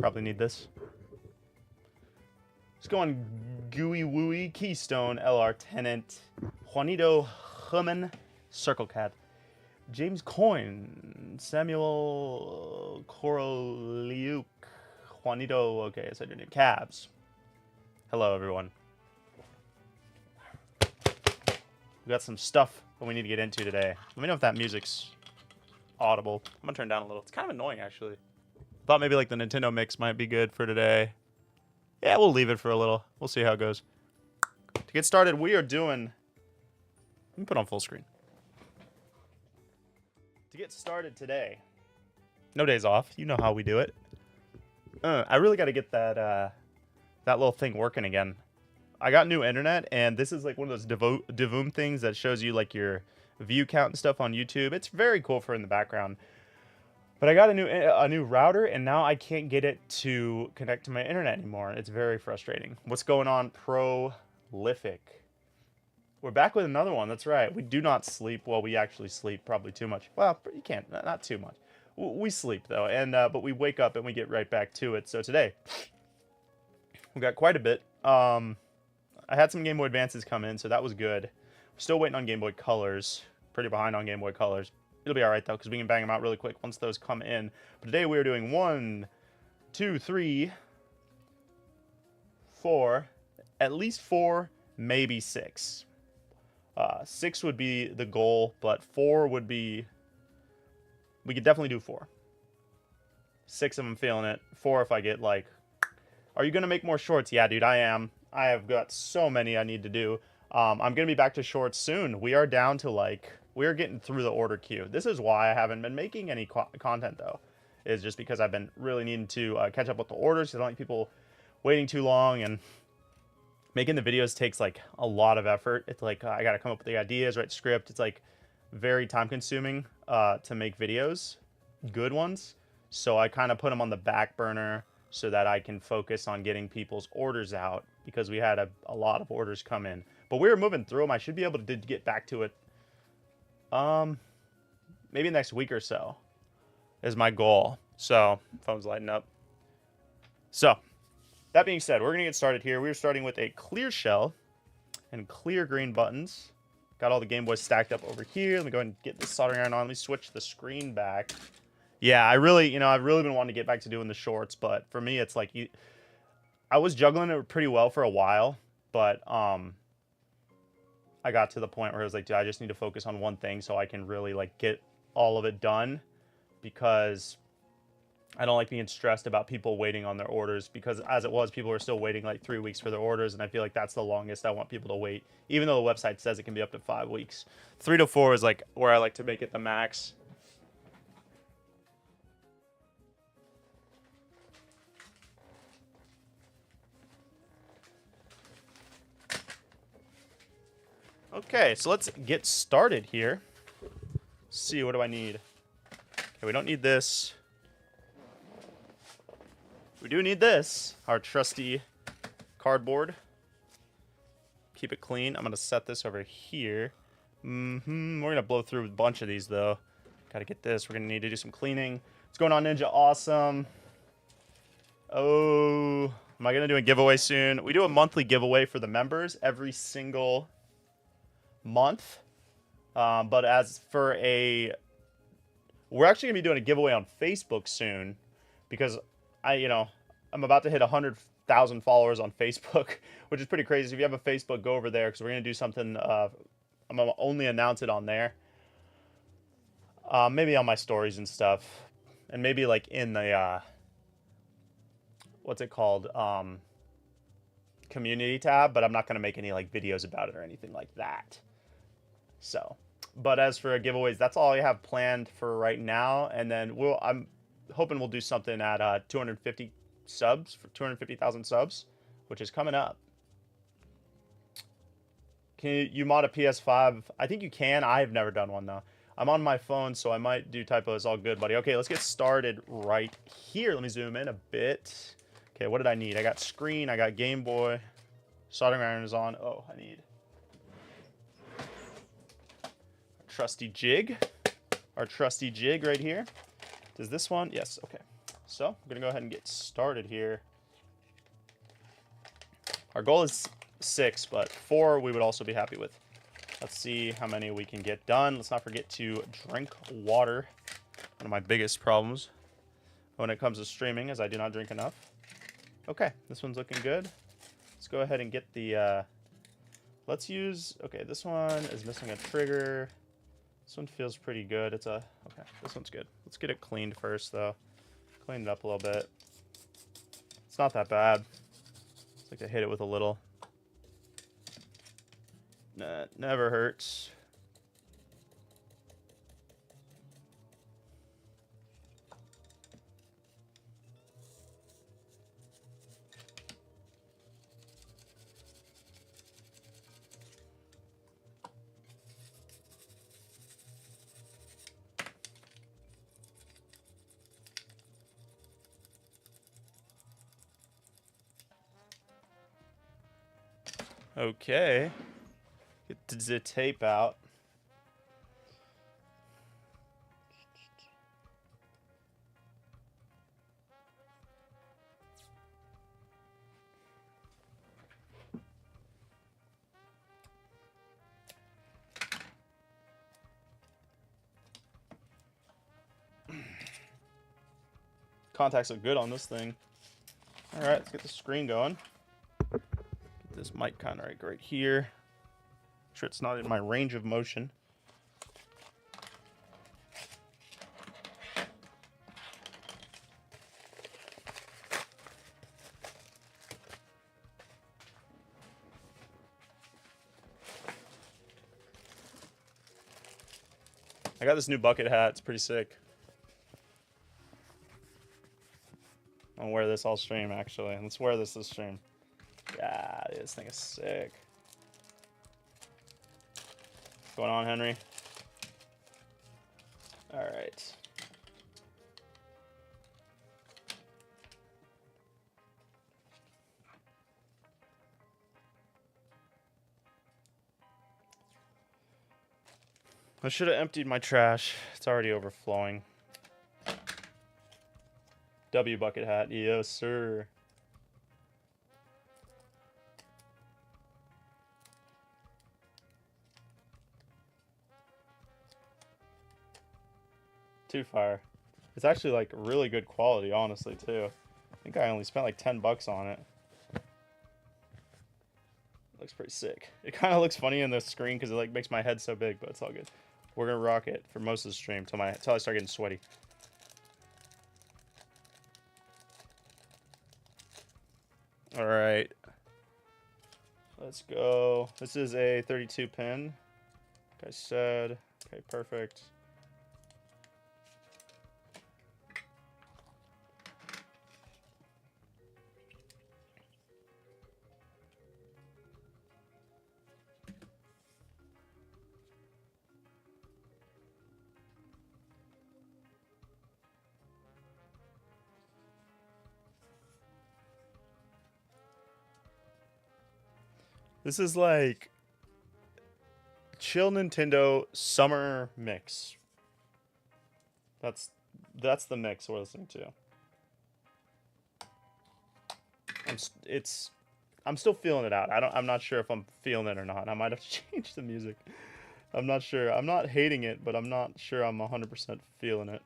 probably need this. Let's go on Gooey Wooey, Keystone, LR Tenant, Juanito Human, Circle Cat, James Coyne, Samuel Koroliuk, Juanito, okay, I said your name, Cabs. Hello, everyone. We got some stuff that we need to get into today. Let me know if that music's audible. I'm gonna turn down a little. It's kind of annoying, actually. Thought maybe like the Nintendo mix might be good for today. Yeah, we'll leave it for a little. We'll see how it goes. To get started, we are doing... Let me put on full screen. To get started today, no days off. You know how we do it. I really got to get that that little thing working again. I got new internet, and this is like one of those Divoom things that shows you like your view count and stuff on YouTube. It's very cool for in the background. But I got a new router, and now I can't get it to connect to my internet anymore. It's very frustrating. What's going on? Prolific. We're back with another one. That's right. We do not sleep. Well, we actually sleep probably too much. Well, you can't. Not too much. We sleep, though, and but we wake up and we get right back to it. So today, we got quite a bit. I had some Game Boy Advances come in, so that was good. We're still waiting on Game Boy Colors. Pretty behind on Game Boy Colors. It'll be all right, though, because we can bang them out really quick once those come in. But today we are doing 1, 2, 3, 4, at least 4, maybe 6. 6 would be the goal, but 4 would be... We could definitely do 4. 6 if I'm feeling it. 4 if I get, like... Are you going to make more shorts? Yeah, dude, I am. I have got so many I need to do. I'm going to be back to shorts soon. We are down to, like... We're getting through the order queue. This is why I haven't been making any content, though. Is just because I've been really needing to catch up with the orders. I don't like people waiting too long, and making the videos takes, like, a lot of effort. It's like, I got to come up with the ideas, write script. It's, like, very time-consuming to make videos, good ones. So I kind of put them on the back burner so that I can focus on getting people's orders out, because we had a lot of orders come in. But we were moving through them. I should be able to get back to it maybe next week or so is my goal. So, phone's lighting up. So, that being said, we're going to get started here. We're starting with a clear shell and clear green buttons. Got all the Game Boys stacked up over here. Let me go ahead and get this soldering iron on. Let me switch the screen back. Yeah, I've really been wanting to get back to doing the shorts, but for me, it's like, I was juggling it pretty well for a while, but, I got to the point where I was like, dude, I just need to focus on one thing so I can really, like, get all of it done, because I don't like being stressed about people waiting on their orders, because as it was, people were still waiting like 3 weeks for their orders, and I feel like that's the longest I want people to wait, even though the website says it can be up to 5 weeks. 3 to 4 is like where I like to make it the max. Okay, so let's get started here. Let's see, what do I need? Okay, we don't need this. We do need this, our trusty cardboard. Keep it clean. I'm going to set this over here. We're going to blow through a bunch of these, though. Got to get this. We're going to need to do some cleaning. What's going on, Ninja? Awesome. Oh, am I going to do a giveaway soon? We do a monthly giveaway for the members every single month. But as for we're actually going to be doing a giveaway on Facebook soon, because I'm about to hit 100,000 followers on Facebook, which is pretty crazy. If you have a Facebook, go over there, because we're going to do something. I'm going to only announce it on there. Maybe on my stories and stuff, and maybe like in the what's it called, community tab, but I'm not going to make any like videos about it or anything like that. So, but as for giveaways, that's all I have planned for right now, and then I'm hoping we'll do something at 250 subs, for 250,000 subs, which is coming up. Can you mod a PS5? I think you can. I've never done one, though. I'm on my phone, so I might do typos. All good, buddy. Okay, let's get started right here. Let me zoom in a bit. Okay, what did I need? I got screen. I got Game Boy. Soldering iron is on. Oh, I need trusty jig. Our trusty jig right here. Does this one? Yes, okay. So I'm gonna go ahead and get started here. Our goal is 6, but 4 we would also be happy with. Let's see how many we can get done. Let's not forget to drink water. One of my biggest problems when it comes to streaming is I do not drink enough. Okay, this one's looking good. Let's go ahead and get the, let's use, okay, this one is missing a trigger. This one feels pretty good. It's a, okay, this one's good. Let's get it cleaned first, though. Clean it up a little bit. It's not that bad. It's like to hit it with a little. Nah, never hurts. Okay. Get the tape out. Contacts look good on this thing. All right, let's get the screen going. Get this mic kind of right here. Make sure it's not in my range of motion. I got this new bucket hat. It's pretty sick. I'll wear this all stream, actually. Let's wear this stream. Yeah, this thing is sick. What's going on, Henry? All right. I should have emptied my trash. It's already overflowing. W bucket hat. Yes, sir. Too fire. It's actually like really good quality, honestly, too. I think I only spent like 10 bucks on it. Looks pretty sick. It kind of looks funny in the screen because it like makes my head so big, but it's all good. We're gonna rock it for most of the stream till I start getting sweaty. All right, let's go. This is a 32 pin, like I said. Okay, perfect. This is like chill Nintendo summer mix. That's the mix we're listening to. I'm still feeling it out. I'm not sure if I'm feeling it or not. I might have to change the music. I'm not sure. I'm not hating it, but I'm not sure I'm 100% feeling it.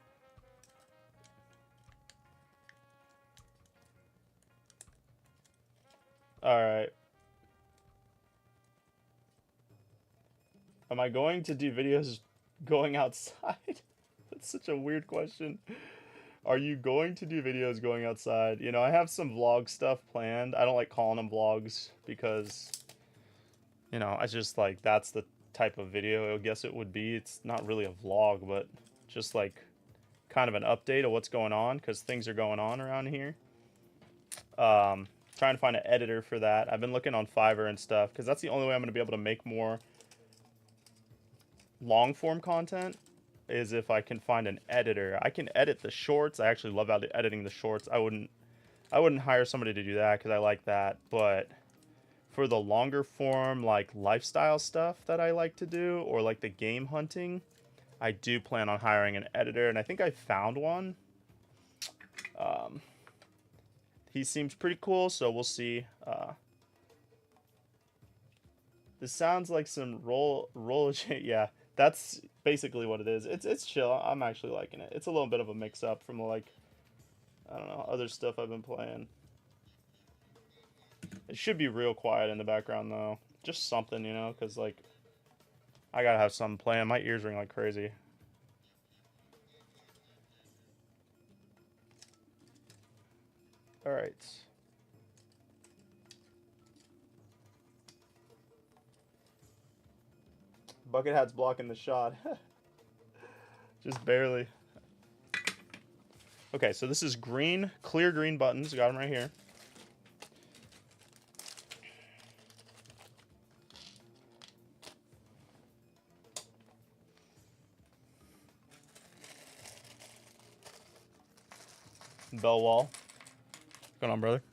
All right. Am I going to do videos going outside? That's such a weird question. Are you going to do videos going outside? You know, I have some vlog stuff planned. I don't like calling them vlogs because, you know, I just like, that's the type of video I guess it would be. It's not really a vlog, but just like kind of an update of what's going on because things are going on around here. Trying to find an editor for that. I've been looking on Fiverr and stuff because that's the only way I'm going to be able to make more long form content is if I can find an editor. I can edit the shorts. I actually love editing the shorts. I wouldn't hire somebody to do that because I like that, but for the longer form like lifestyle stuff that I like to do or like the game hunting, I do plan on hiring an editor, and I think I found one. He seems pretty cool, so we'll see. This sounds like some roll. Yeah, that's basically what it is. It's chill. I'm actually liking it. It's a little bit of a mix up from like, I don't know, other stuff I've been playing. It should be real quiet in the background though. Just something, you know, because like I gotta have something playing. My ears ring like crazy. All right. Bucket hat's blocking the shot. Just barely. Okay, so this is green, clear green buttons. Got them right here. Bell wall. What's going on, brother?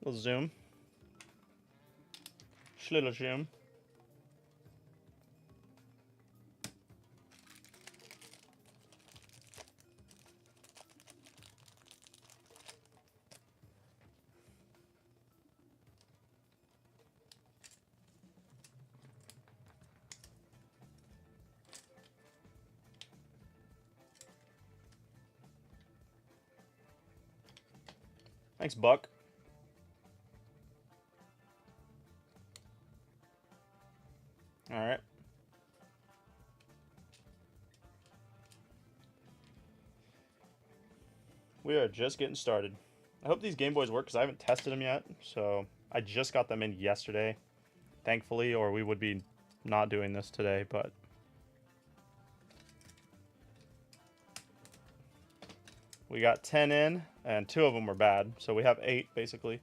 Little zoom. Little zoom. Thanks, Buck. All right. We are just getting started. I hope these Game Boys work because I haven't tested them yet. So I just got them in yesterday, thankfully, or we would be not doing this today, but we got 10 in, and 2 of them were bad, so we have 8, basically.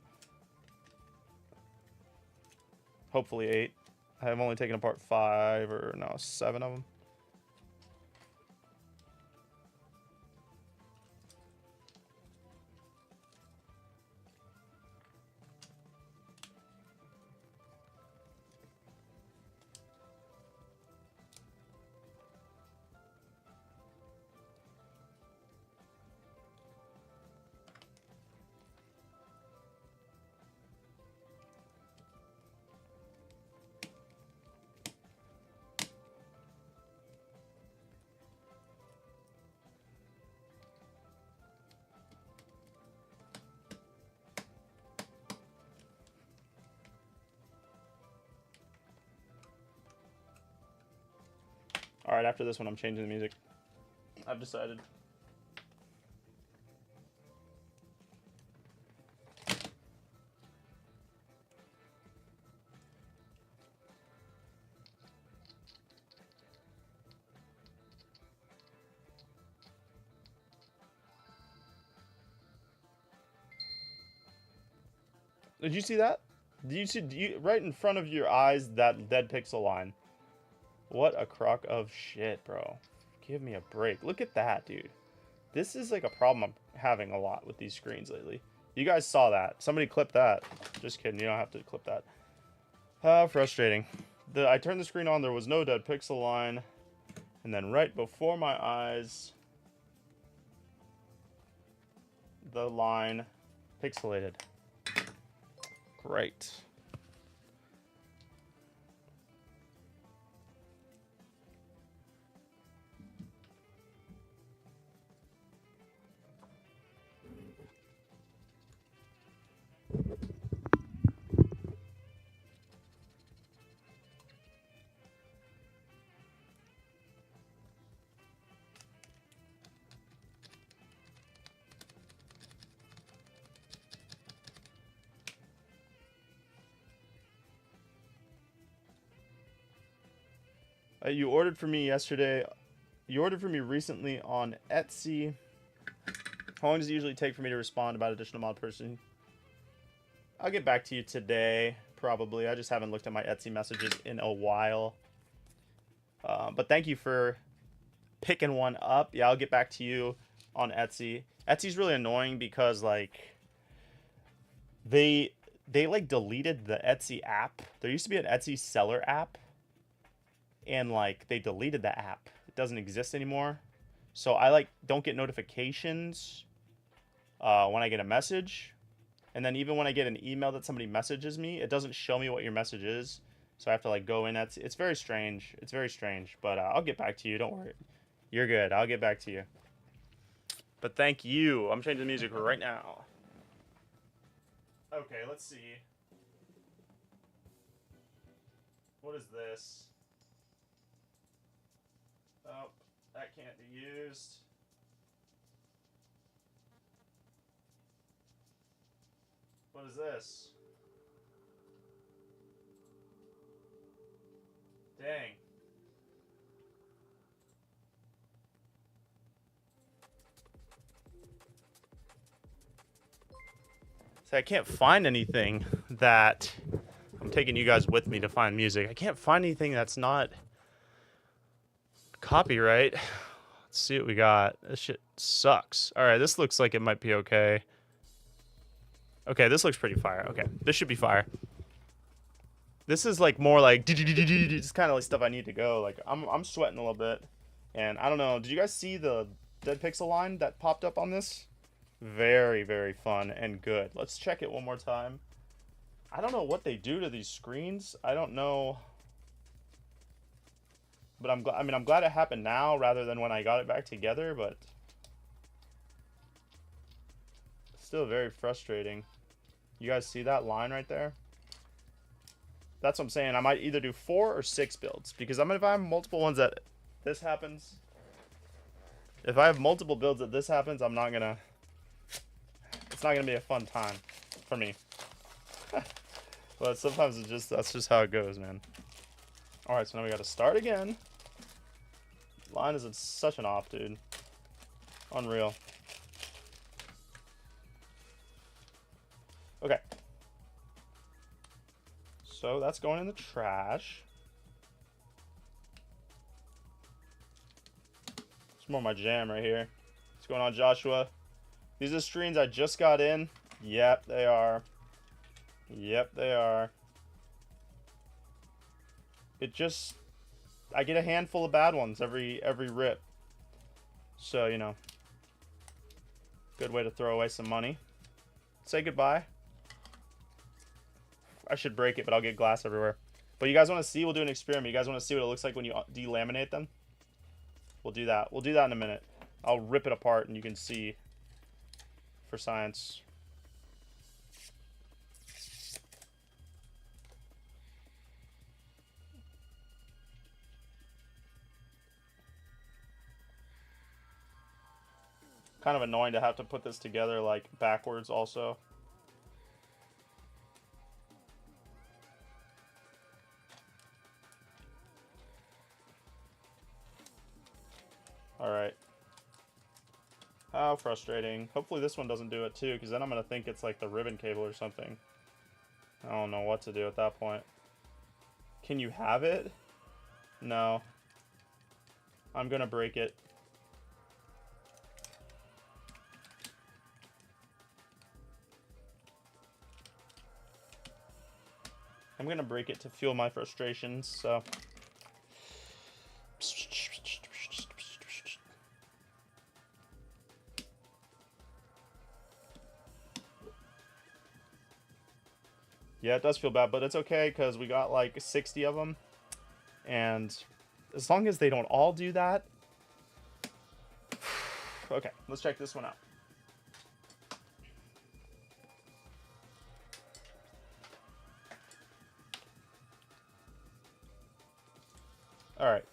Hopefully 8. I have only taken apart 5, or no, 7 of them. Alright, after this one, I'm changing the music. I've decided. Did you see that? Do you see right in front of your eyes that dead pixel line? What a crock of shit, bro. Give me a break. Look at that, dude. This is like a problem I'm having a lot with these screens lately. You guys saw that. Somebody clipped that. Just kidding. You don't have to clip that. Frustrating. I turned the screen on. There was no dead pixel line. And then right before my eyes, the line pixelated. Great. You ordered for me yesterday. You ordered for me recently on Etsy. How long does it usually take for me to respond about additional mod person? I'll get back to you today, probably. I just haven't looked at my Etsy messages in a while. But thank you for picking one up. Yeah, I'll get back to you on Etsy. Etsy's really annoying because, like, they like deleted the Etsy app. There used to be an Etsy seller app. And like they deleted the app. It doesn't exist anymore. So I like don't get notifications when I get a message. And then even when I get an email that somebody messages me, it doesn't show me what your message is. So I have to like go in. It's very strange. It's very strange. But I'll get back to you. Don't worry. You're good. I'll get back to you. But thank you. I'm changing the music right now. Okay, let's see. What is this? Oh, that can't be used. What is this? Dang. See, I can't find anything that... I'm taking you guys with me to find music. I can't find anything that's not copyright. Let's see what we got. This shit sucks. Alright, this looks like it might be okay. Okay, this looks pretty fire. Okay, this should be fire. This is like more like it's kind of like stuff I need to go. Like I'm sweating a little bit, and I don't know. Did you guys see the Dead Pixel line that popped up on this? Very, very fun and good. Let's check it one more time. I don't know what they do to these screens. I don't know, but I'm glad. I mean, I'm glad it happened now rather than when I got it back together. But still very frustrating. You guys see that line right there? That's what I'm saying. I might either do 4 or 6 builds because if I have multiple ones that this happens, if I have multiple builds that this happens, I'm not gonna. It's not gonna be a fun time for me. But sometimes that's just how it goes, man. All right, so now we got to start again. Line is in such an off, dude. Unreal. Okay. So that's going in the trash. It's more my jam right here. What's going on, Joshua? These are screens I just got in. Yep, they are. Yep, they are. I get a handful of bad ones every rip. So, you know. Good way to throw away some money. Say goodbye. I should break it, but I'll get glass everywhere. But you guys want to see? We'll do an experiment. You guys want to see what it looks like when you delaminate them? We'll do that. We'll do that in a minute. I'll rip it apart and you can see for science. Kind of annoying to have to put this together like backwards also. Alright. How frustrating. Hopefully this one doesn't do it too, because then I'm going to think it's like the ribbon cable or something. I don't know what to do at that point. Can you have it? No. I'm going to break it. I'm going to break it to fuel my frustrations, so... Yeah, it does feel bad, but it's okay because we got like 60 of them. And as long as they don't all do that... Okay, let's check this one out. Alright.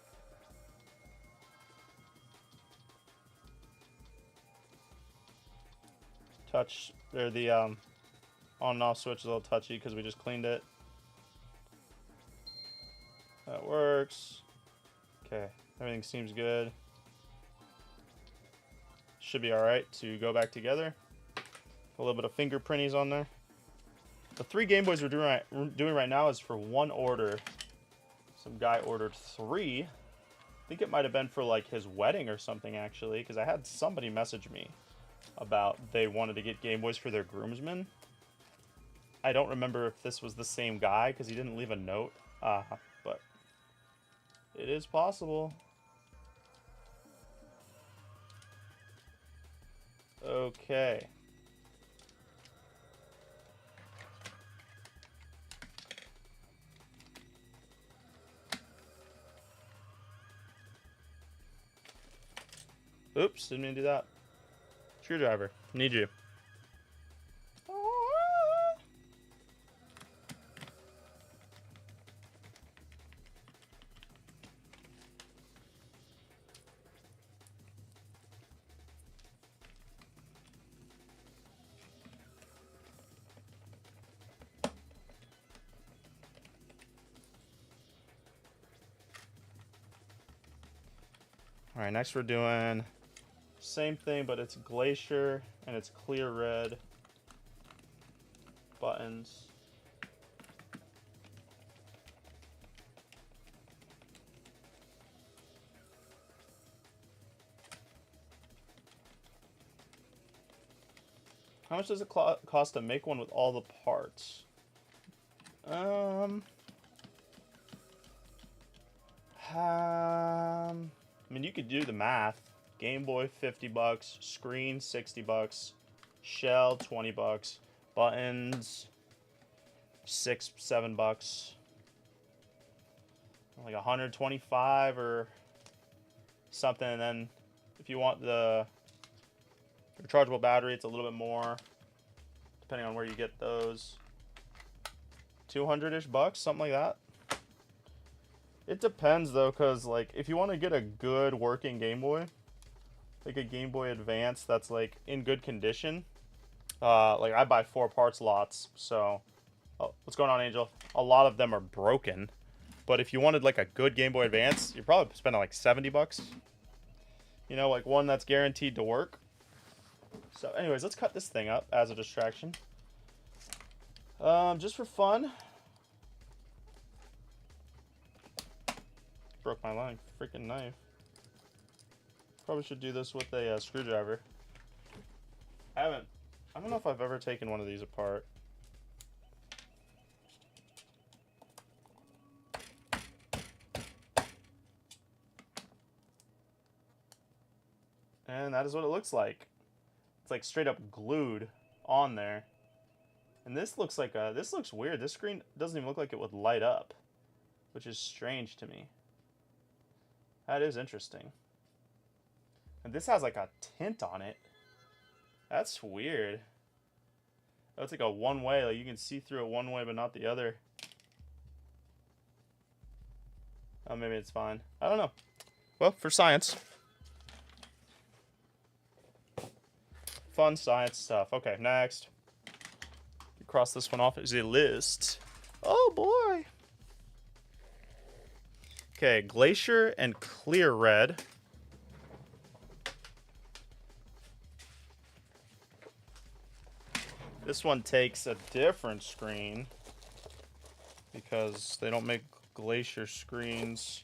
Touch, or the on and off switch is a little touchy because we just cleaned it. That works. Okay, everything seems good. Should be alright to go back together. A little bit of fingerprinties on there. The 3 Game Boys we're doing right now is for 1 order. Some guy ordered 3. I think it might have been for like his wedding or something actually, because I had somebody message me about they wanted to get Game Boys for their groomsmen. I don't remember if this was the same guy because he didn't leave a note, but it is possible. Okay. Oops, didn't mean to do that. Screwdriver, need you. All right, next we're doing same thing, but it's Glacier and it's clear red buttons. How much does it cost to make one with all the parts? I mean, you could do the math. Game Boy, 50 bucks. Screen, 60 bucks. Shell, 20 bucks. Buttons, 6, 7 bucks. Like 125 or something. And then if you want the rechargeable battery, it's a little bit more, depending on where you get those. 200-ish bucks, something like that. It depends though, because like if you want to get a good working Game Boy, like a Game Boy Advance that's like in good condition, like I buy 4 parts lots. So what's going on, Angel? A lot of them are broken, but if you wanted like a good Game Boy Advance, you're probably spending like 70 bucks, you know, like one that's guaranteed to work. So anyways, let's cut this thing up as a distraction, just for fun. Broke my line. Freaking knife. Probably should do this with a screwdriver. I don't know if I've ever taken one of these apart. And that is what it looks like. It's like straight up glued on there. And this looks like this looks weird. This screen doesn't even look like it would light up, which is strange to me. That is interesting. And this has like a tint on it. That's weird. Oh, it's like a one-way. Like you can see through it one way, but not the other. Oh, maybe it's fine. I don't know. Well, for science. Fun science stuff. Okay, next. Cross this one off as a list. Oh, boy. Okay, Glacier and Clear Red. This one takes a different screen because they don't make Glacier screens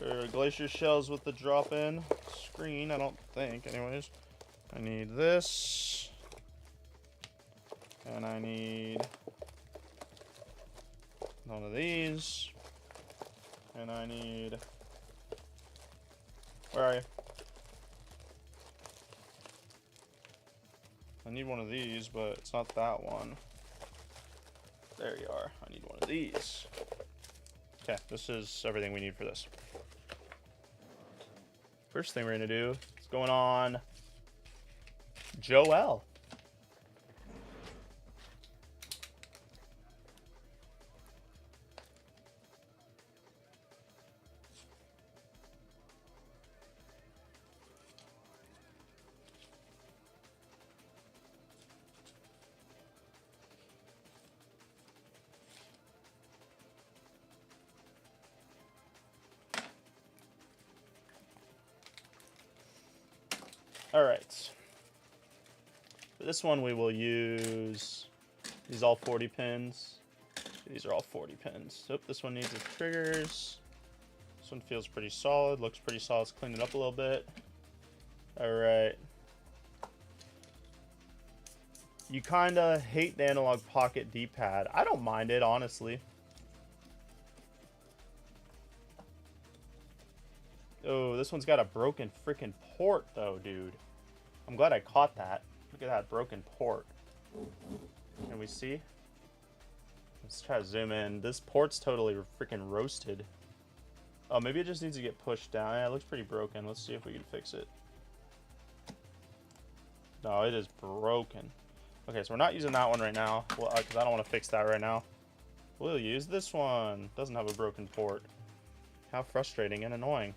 or Glacier shells with the drop-in screen, I don't think. Anyways, I need this, and I need one of these. And I need... Where are you? I need one of these, but it's not that one. There you are. I need one of these. Okay, this is everything we need for this. First thing we're going to do is going on Joel. All right. For this one, we will use these all 40 pins. These are all 40 pins. So this one needs its triggers. This one feels pretty solid. Looks pretty solid. Let's clean it up a little bit. All right. You kind of hate the analog pocket D-pad. I don't mind it, honestly. Oh, this one's got a broken freaking port, though, dude. I'm glad I caught that. Look at that broken port. Can we see? Let's try to zoom in. This port's totally freaking roasted. Oh, maybe it just needs to get pushed down. Yeah, it looks pretty broken. Let's see if we can fix it. No, it is broken. Okay, so we're not using that one right now. Well, because I don't want to fix that right now. We'll use this one. Doesn't have a broken port. How frustrating and annoying.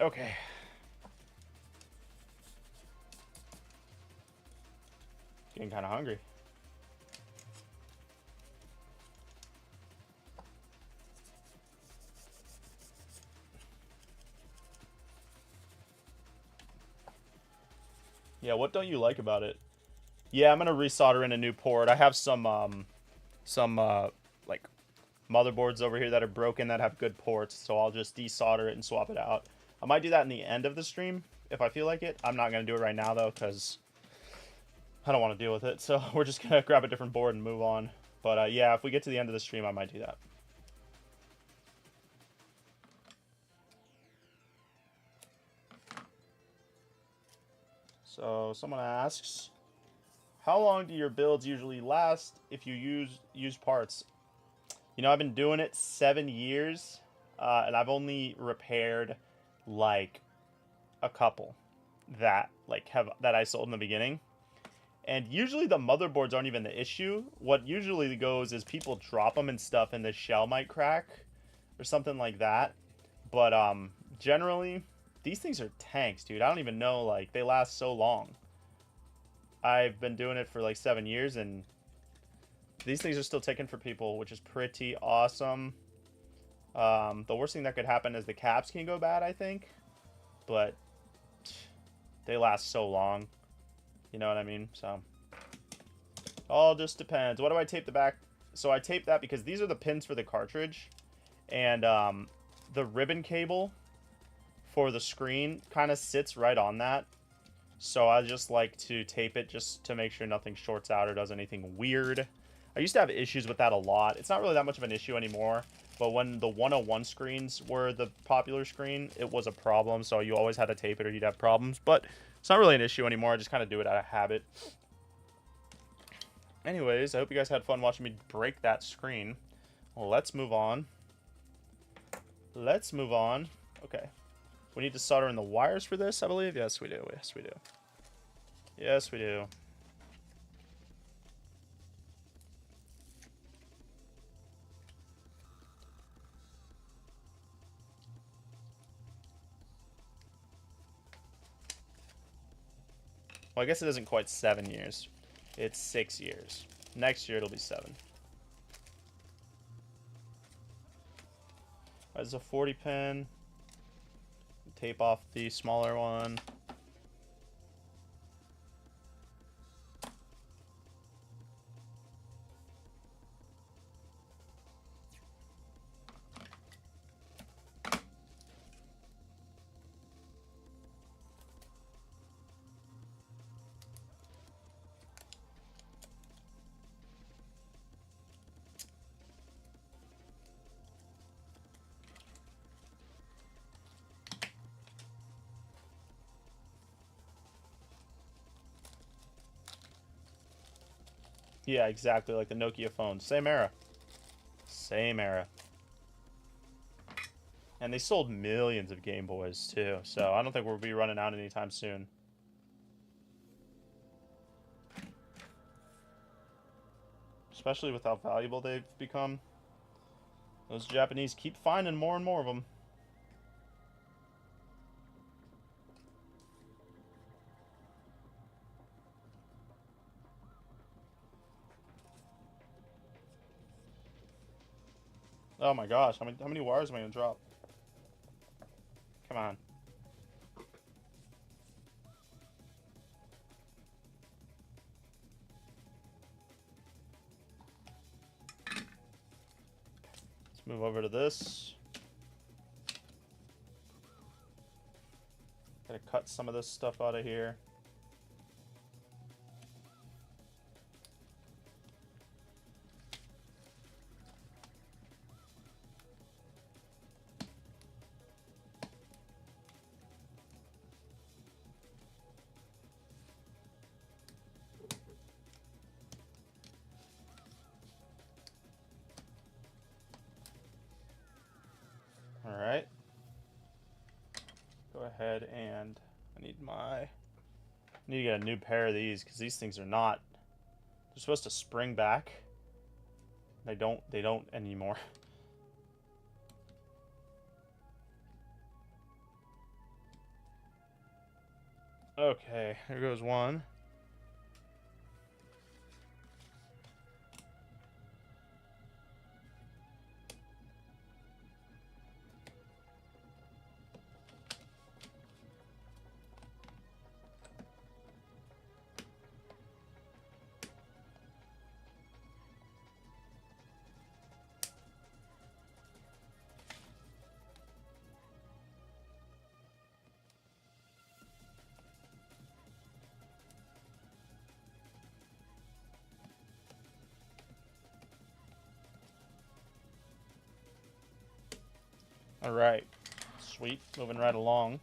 Okay. Getting kind of hungry. Yeah, what don't you like about it? Yeah, I'm gonna resolder in a new port. I have some like motherboards over here that are broken that have good ports, so I'll just desolder it and swap it out. I might do that in the end of the stream if I feel like it. I'm not gonna do it right now though, because I don't want to deal with it. So we're just gonna grab a different board and move on. But yeah, if we get to the end of the stream, I might do that. So someone asks, how long do your builds usually last if you use parts? You know, I've been doing it 7 years, and I've only repaired like a couple that I sold in the beginning. And usually the motherboards aren't even the issue. What usually goes is people drop them and stuff, and the shell might crack or something like that. But generally, these things are tanks, dude. I don't even know, like, they last so long. I've been doing it for like 7 years, and these things are still ticking for people, which is pretty awesome. The worst thing that could happen is the caps can go bad, I think. But they last so long. You know what I mean? So, all just depends. What do I tape the back? So I tape that because these are the pins for the cartridge. And the ribbon cable for the screen kind of sits right on that. So I just like to tape it just to make sure nothing shorts out or does anything weird. I used to have issues with that a lot. It's not really that much of an issue anymore. But when the 101 screens were the popular screen, it was a problem. So you always had to tape it or you'd have problems. But it's not really an issue anymore. I just kind of do it out of habit. Anyways, I hope you guys had fun watching me break that screen. Well, let's move on. Let's move on. Okay. We need to solder in the wires for this, I believe. Yes, we do. Yes, we do. Yes, we do. Well, I guess it isn't quite 7 years. It's 6 years. Next year, it'll be 7. There's a 40 pin. Tape off the smaller one. Yeah, exactly, like the Nokia phone. Same era. Same era. And they sold millions of Game Boys, too. So I don't think we'll be running out anytime soon. Especially with how valuable they've become. Those Japanese keep finding more and more of them. Oh my gosh, how many wires am I gonna drop? Come on. Let's move over to this. Gotta cut some of this stuff out of here. ahead and I need to get a new pair of these because these things are not. They're supposed to spring back. They don't anymore. Okay, here goes one. Alright, sweet, moving right along.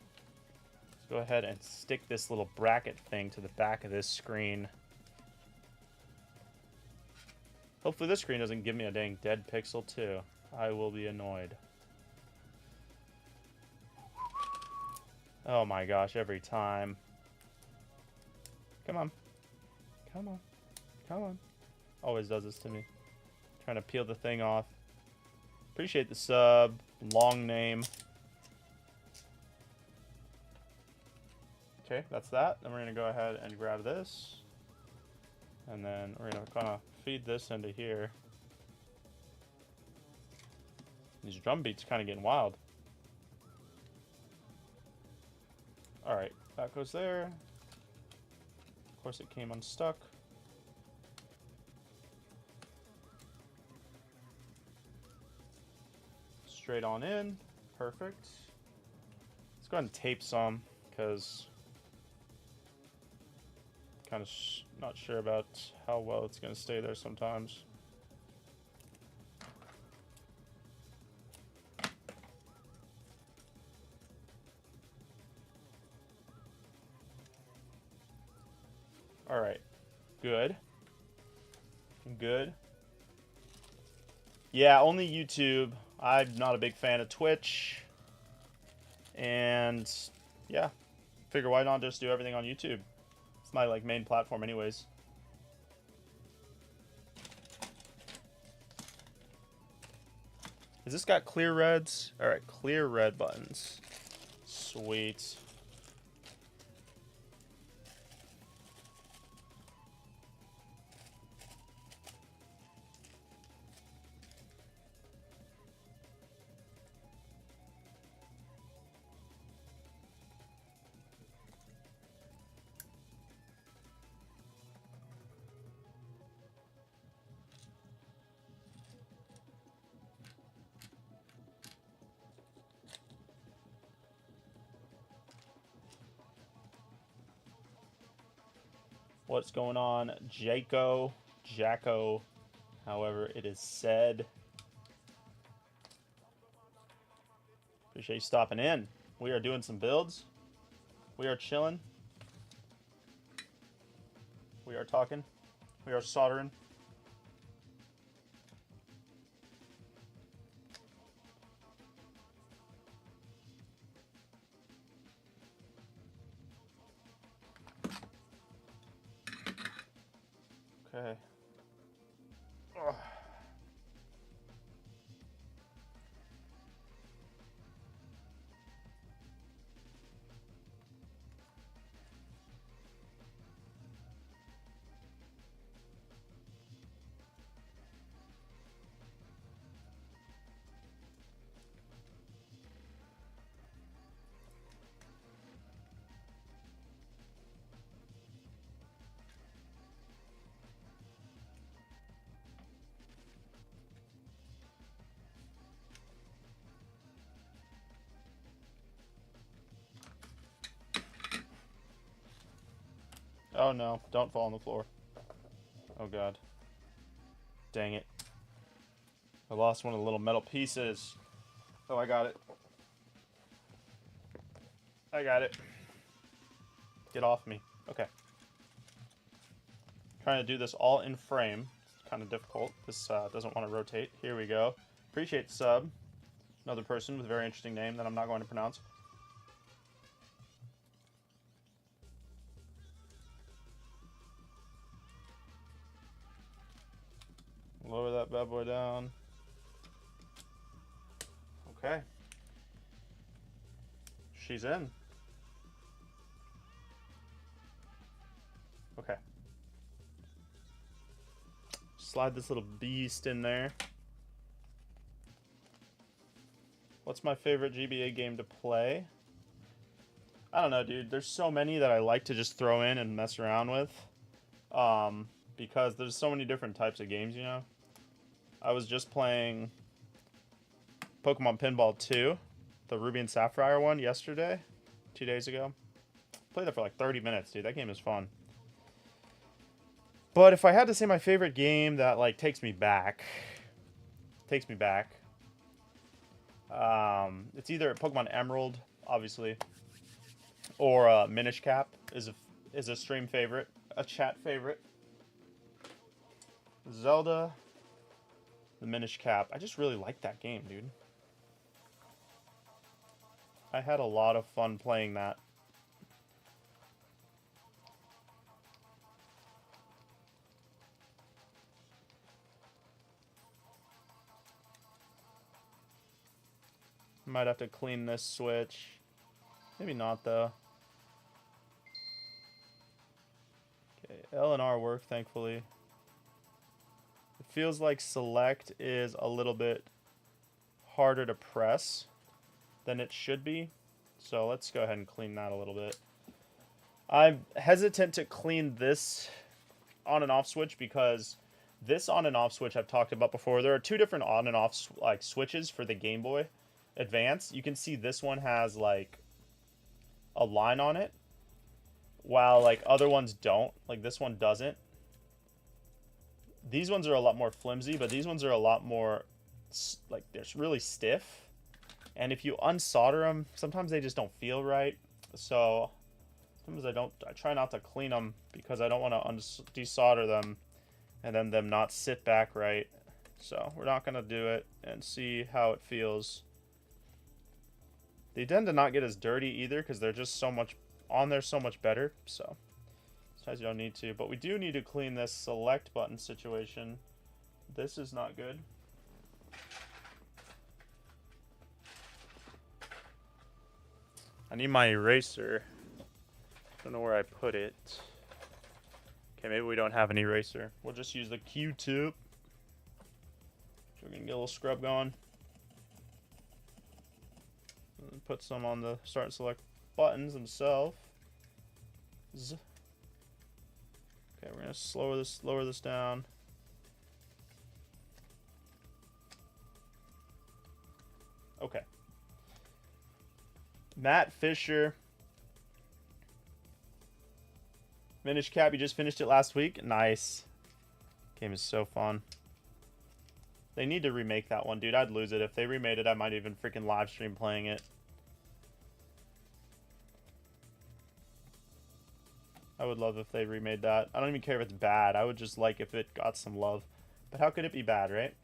Let's go ahead and stick this little bracket thing to the back of this screen. Hopefully this screen doesn't give me a dang dead pixel too. I will be annoyed. Oh my gosh, every time. Come on. Come on. Come on. Always does this to me. Trying to peel the thing off. Appreciate the sub. Long name. Okay, that's that. Then we're going to go ahead and grab this. And then we're going to kind of feed this into here. These drum beats kind of getting wild. Alright, that goes there. Of course it came unstuck. Straight on in. Perfect. Let's go ahead and tape some, because kind of not sure about how well it's going to stay there sometimes. Alright. Good. Good. Yeah, only YouTube. I'm not a big fan of Twitch. And yeah, figure why not just do everything on YouTube? It's my like main platform anyways. Has this got clear reds? Alright, clear red buttons. Sweet. What's going on, Jacko, however it is said. Appreciate you stopping in. We are doing some builds. We are chilling. We are talking. We are soldering. Okay. Ugh. Oh no, don't fall on the floor. Oh god. Dang it. I lost one of the little metal pieces. Oh, I got it. I got it. Get off me. Okay. Trying to do this all in frame. It's kind of difficult. This doesn't want to rotate. Here we go. Appreciate the sub. Another person with a very interesting name that I'm not going to pronounce. Lower that bad boy down. Okay. She's in. Okay. Slide this little beast in there. What's my favorite GBA game to play? I don't know, dude. There's so many that I like to just throw in and mess around with. Because there's so many different types of games, you know? I was just playing Pokemon Pinball 2, the Ruby and Sapphire one, yesterday. 2 days ago. Played that for like 30 minutes, dude. That game is fun. But if I had to say my favorite game that, like, takes me back. It's either Pokemon Emerald, obviously, or Minish Cap is a stream favorite, a chat favorite. Zelda, the Minish Cap. I just really like that game, dude. I had a lot of fun playing that. Might have to clean this switch. Maybe not, though. Okay, L and R work, thankfully. It feels like select is a little bit harder to press than it should be. So let's go ahead and clean that a little bit. I'm hesitant to clean this on and off switch because this on and off switch I've talked about before. There are two different on and off like switches for the Game Boy Advance. You can see this one has like a line on it, while like other ones don't. Like this one doesn't. These ones are a lot more flimsy, but these ones are a lot more like they're really stiff. And if you unsolder them, sometimes they just don't feel right. So sometimes I try not to clean them because I don't want to desolder them and then them not sit back right. So we're not going to do it and see how it feels. They tend to not get as dirty either because they're just so much on there so much better. So sometimes you don't need to. But we do need to clean this select button situation. This is not good. I need my eraser. Don't know where I put it. Okay, maybe we don't have an eraser. We'll just use the Q-tip. So we're gonna get a little scrub going. And put some on the start and select buttons themselves. Okay, we're gonna lower this down. Okay. Matt Fisher. Minish Cap, you just finished it last week? Nice. Game is so fun. They need to remake that one, dude. I'd lose it. If they remade it, I might even freaking live stream playing it. I would love if they remade that. I don't even care if it's bad. I would just like if it got some love. But how could it be bad, right?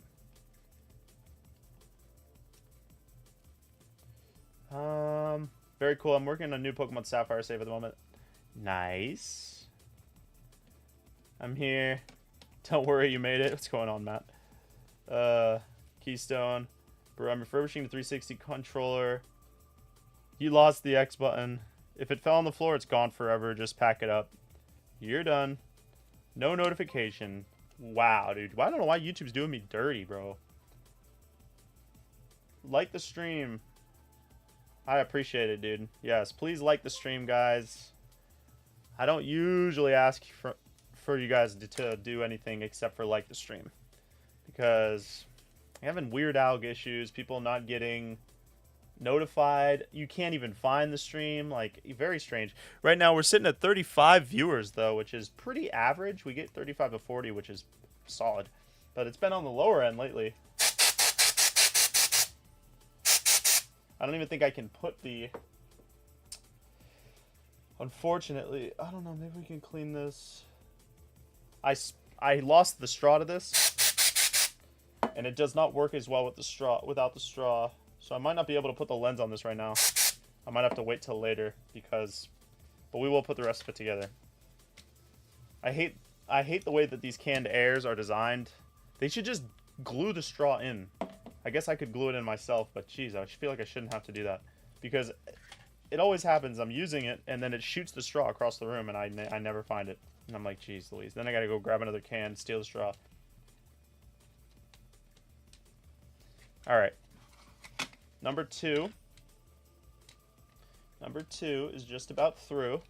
Very cool. I'm working on a new Pokemon Sapphire save at the moment. Nice. I'm here. Don't worry, you made it. What's going on, Matt? Keystone. Bro, I'm refurbishing the 360 controller. You lost the X button. If it fell on the floor, it's gone forever. Just pack it up. You're done. No notification. Wow, dude. I don't know why YouTube's doing me dirty, bro. Like the stream. I appreciate it, dude. Yes, please like the stream, guys. I don't usually ask for you guys to do anything except for like the stream. Because I'm having weird alg issues. People not getting notified. You can't even find the stream. Like, very strange. Right now, we're sitting at 35 viewers, though, which is pretty average. We get 35 to 40, which is solid. But it's been on the lower end lately. I don't even think I can put the... Unfortunately, I don't know. Maybe we can clean this. I lost the straw to this, and it does not work as well with the straw without the straw. So I might not be able to put the lens on this right now. I might have to wait till later but we will put the rest of it together. I hate the way that these canned airs are designed They should just glue the straw in. I guess I could glue it in myself, but geez, I feel like I shouldn't have to do that. Because it always happens, I'm using it, and then it shoots the straw across the room, and I never find it. And I'm like, geez Louise. Then I gotta go grab another can, steal the straw. Alright. Number 2. Number 2 is just about through.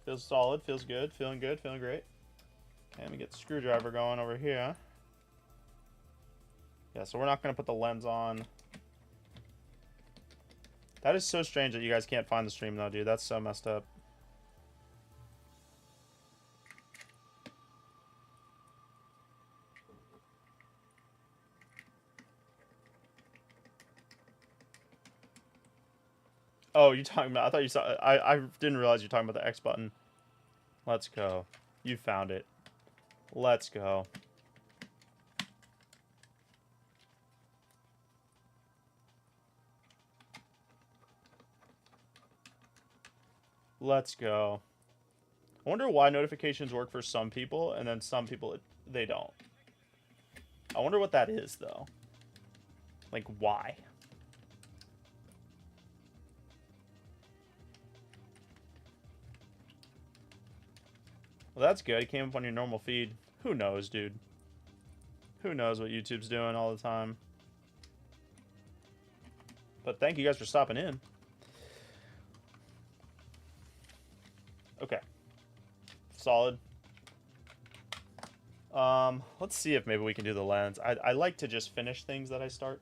Feels solid, feels good, feeling great. And we get the screwdriver going over here. Yeah, so we're not going to put the lens on. That is so strange that you guys can't find the stream though, dude. That's so messed up. Oh, you're talking about... I thought you saw... I didn't realize you're talking about the X button. Let's go. You found it. Let's go. Let's go. I wonder why notifications work for some people, and then some people, they don't. I wonder what that is, though. Like, why? Well, that's good. It came up on your normal feed. Who knows, dude? Who knows what YouTube's doing all the time? But thank you guys for stopping in. Okay. Solid. Let's see if maybe we can do the lens. I like to just finish things that I start.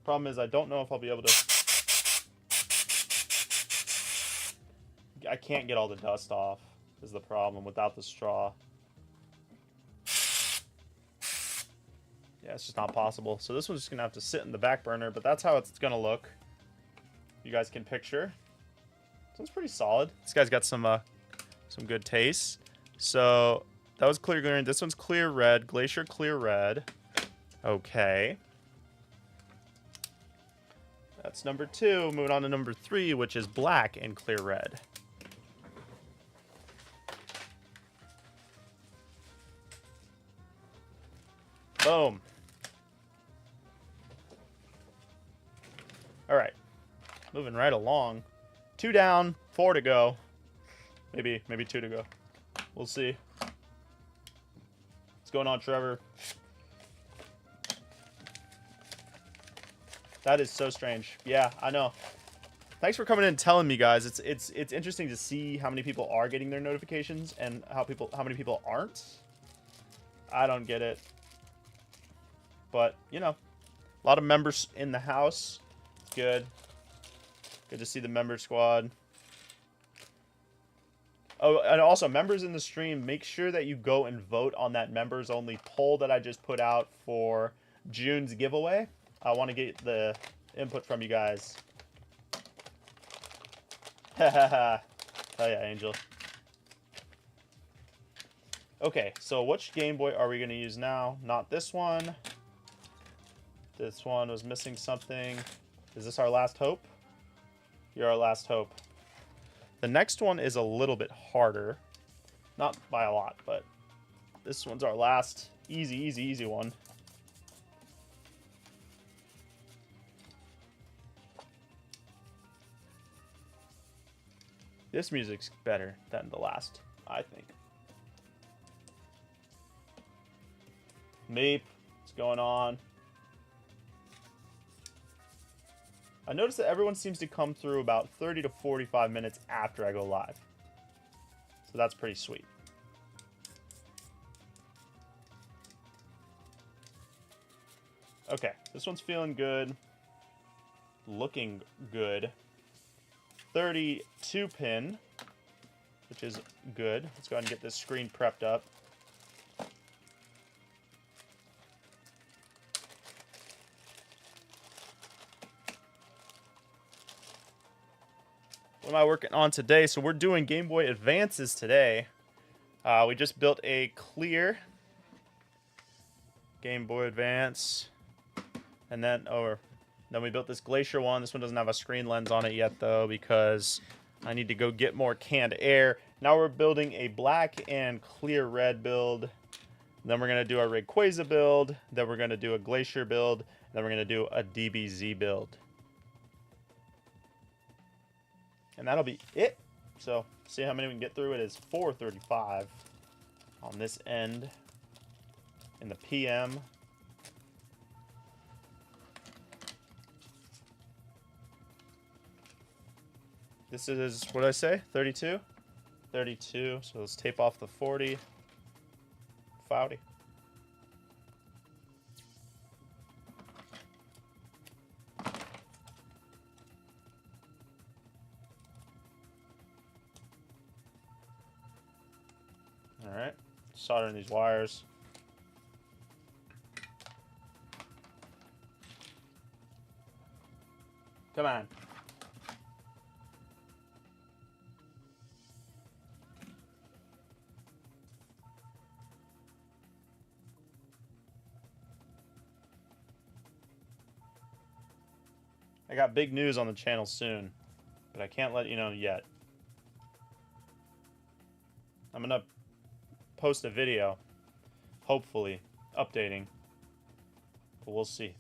Problem is, I don't know if I'll be able to... I can't get all the dust off, is the problem, without the straw. Yeah, it's just not possible. So this one's just going to have to sit in the back burner, but that's how it's going to look. You guys can picture. This one's pretty solid. This guy's got some good taste. So that was clear green. This one's clear red. Glacier clear red. Okay. That's number 2. Moving on to number 3, which is black and clear red. Boom. All right. Moving right along. 2 down, 4 to go. Maybe 2 to go. We'll see. What's going on, Trevor? That is so strange. Yeah, I know. Thanks for coming in and telling me, guys. It's interesting to see how many people are getting their notifications and how many people aren't. I don't get it. But, you know, a lot of members in the house. Good. Good to see the member squad. Oh, and also, members in the stream, make sure that you go and vote on that members-only poll that I just put out for June's giveaway. I want to get the input from you guys. Hahaha. Oh yeah, Angel. Okay, so which Game Boy are we going to use now? Not this one. This one was missing something. Is this our last hope? You're our last hope. The next one is a little bit harder. Not by a lot, but this one's our last easy one. This music's better than the last, I think. Meep, what's going on? I noticed that everyone seems to come through about 30 to 45 minutes after I go live. So that's pretty sweet. Okay, this one's feeling good. Looking good. 32 pin, which is good. Let's go ahead and get this screen prepped up. What am I working on today? So we're doing Game Boy Advances today. We just built a clear Game Boy Advance. And then, or Then we built this Glacier one. This one doesn't have a screen lens on it yet, though, because I need to go get more canned air. Now we're building a black and clear red build. Then we're going to do a Rayquaza build. Then we're going to do a Glacier build. Then we're going to do a DBZ build. And that'll be it. So, see how many we can get through. It is 4:35 on this end in the PM. This is, what did I say? 32? 32. So let's tape off the 40. Fouty. Alright. Soldering these wires. Come on. I got big news on the channel soon, but I can't let you know yet. I'm going to post a video, hopefully, updating, but we'll see.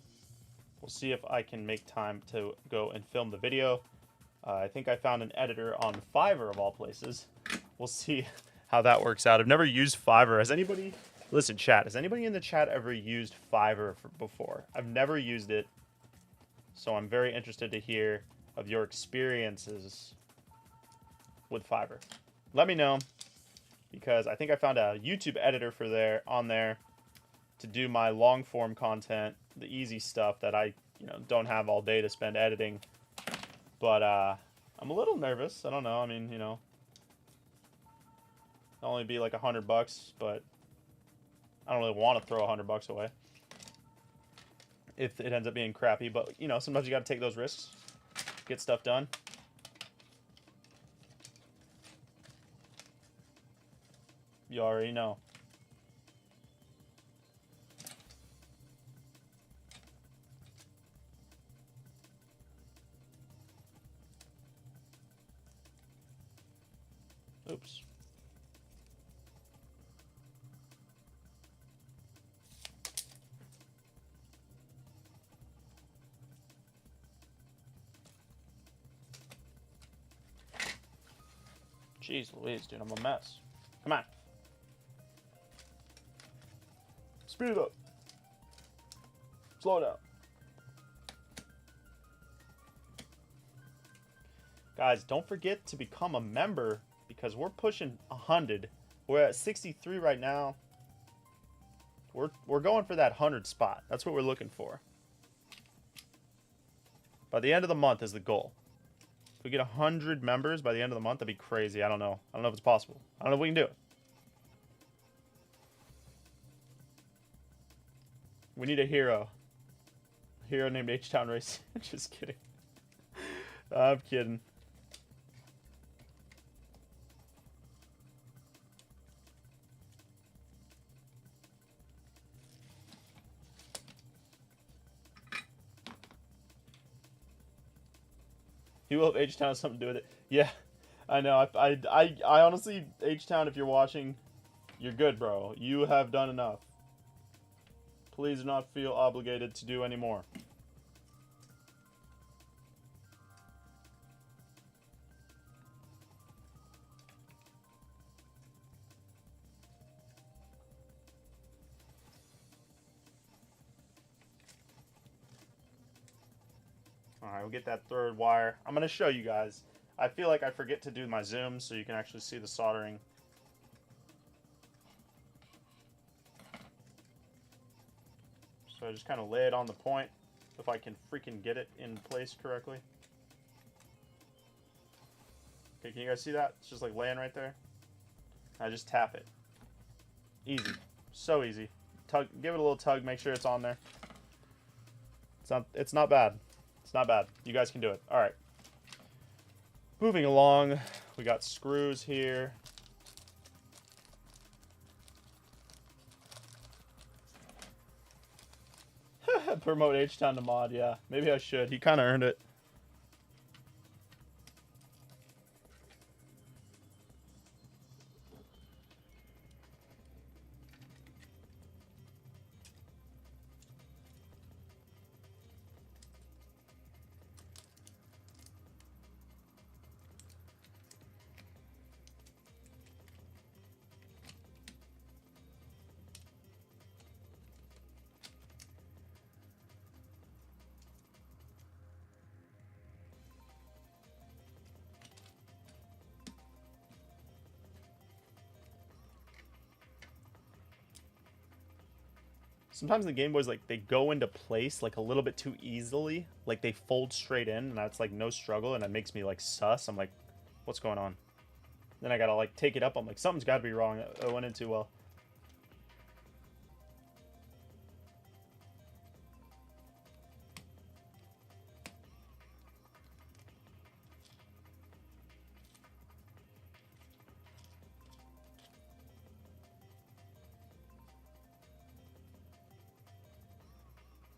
We'll see if I can make time to go and film the video. I think I found an editor on Fiverr, of all places. We'll see how that works out. I've never used Fiverr. Has anybody... Listen, chat. Has anybody in the chat ever used Fiverr before? I've never used it. So I'm very interested to hear of your experiences with Fiverr. Let me know, because I think I found a YouTube editor for on there to do my long form content, the easy stuff that I don't have all day to spend editing. But I'm a little nervous. I don't know. I mean, it'll only be like $100, but I don't really want to throw $100 away if it ends up being crappy. But sometimes you got to take those risks, get stuff done. You already know. Oops. Jeez Louise, dude, I'm a mess. Come on. Speed it up. Slow it down. Guys, don't forget to become a member, because we're pushing 100. We're at 63 right now. We're going for that 100 spot. That's what we're looking for. By the end of the month is the goal. If we get 100 members by the end of the month, that'd be crazy. I don't know. I don't know if it's possible. I don't know if we can do it. We need a hero. A hero named H-Town Race. Just kidding. I'm kidding. You will have H-Town have something to do with it. Yeah, I know. I honestly, H-Town, if you're watching, you're good, bro. You have done enough. Please do not feel obligated to do any more. Alright, we'll get that third wire. I'm going to show you guys. I feel like I forget to do my zoom so you can actually see the soldering. So I just kind of lay it on the point if I can freaking get it in place correctly. Okay, can you guys see that? It's just like laying right there. I just tap it. Easy. So easy. Tug, give it a little tug, make sure it's on there. It's not bad. It's not bad. You guys can do it. Alright. Moving along, we got screws here. Promote H-Town to mod, yeah. Maybe I should. He kind of earned it. Sometimes the Game Boys, like, they go into place, like, a little bit too easily. Like, they fold straight in, and that's, like, no struggle, and it makes me, like, sus. I'm like, what's going on? Then I gotta, like, take it up. I'm like, something's gotta be wrong. It went in too well.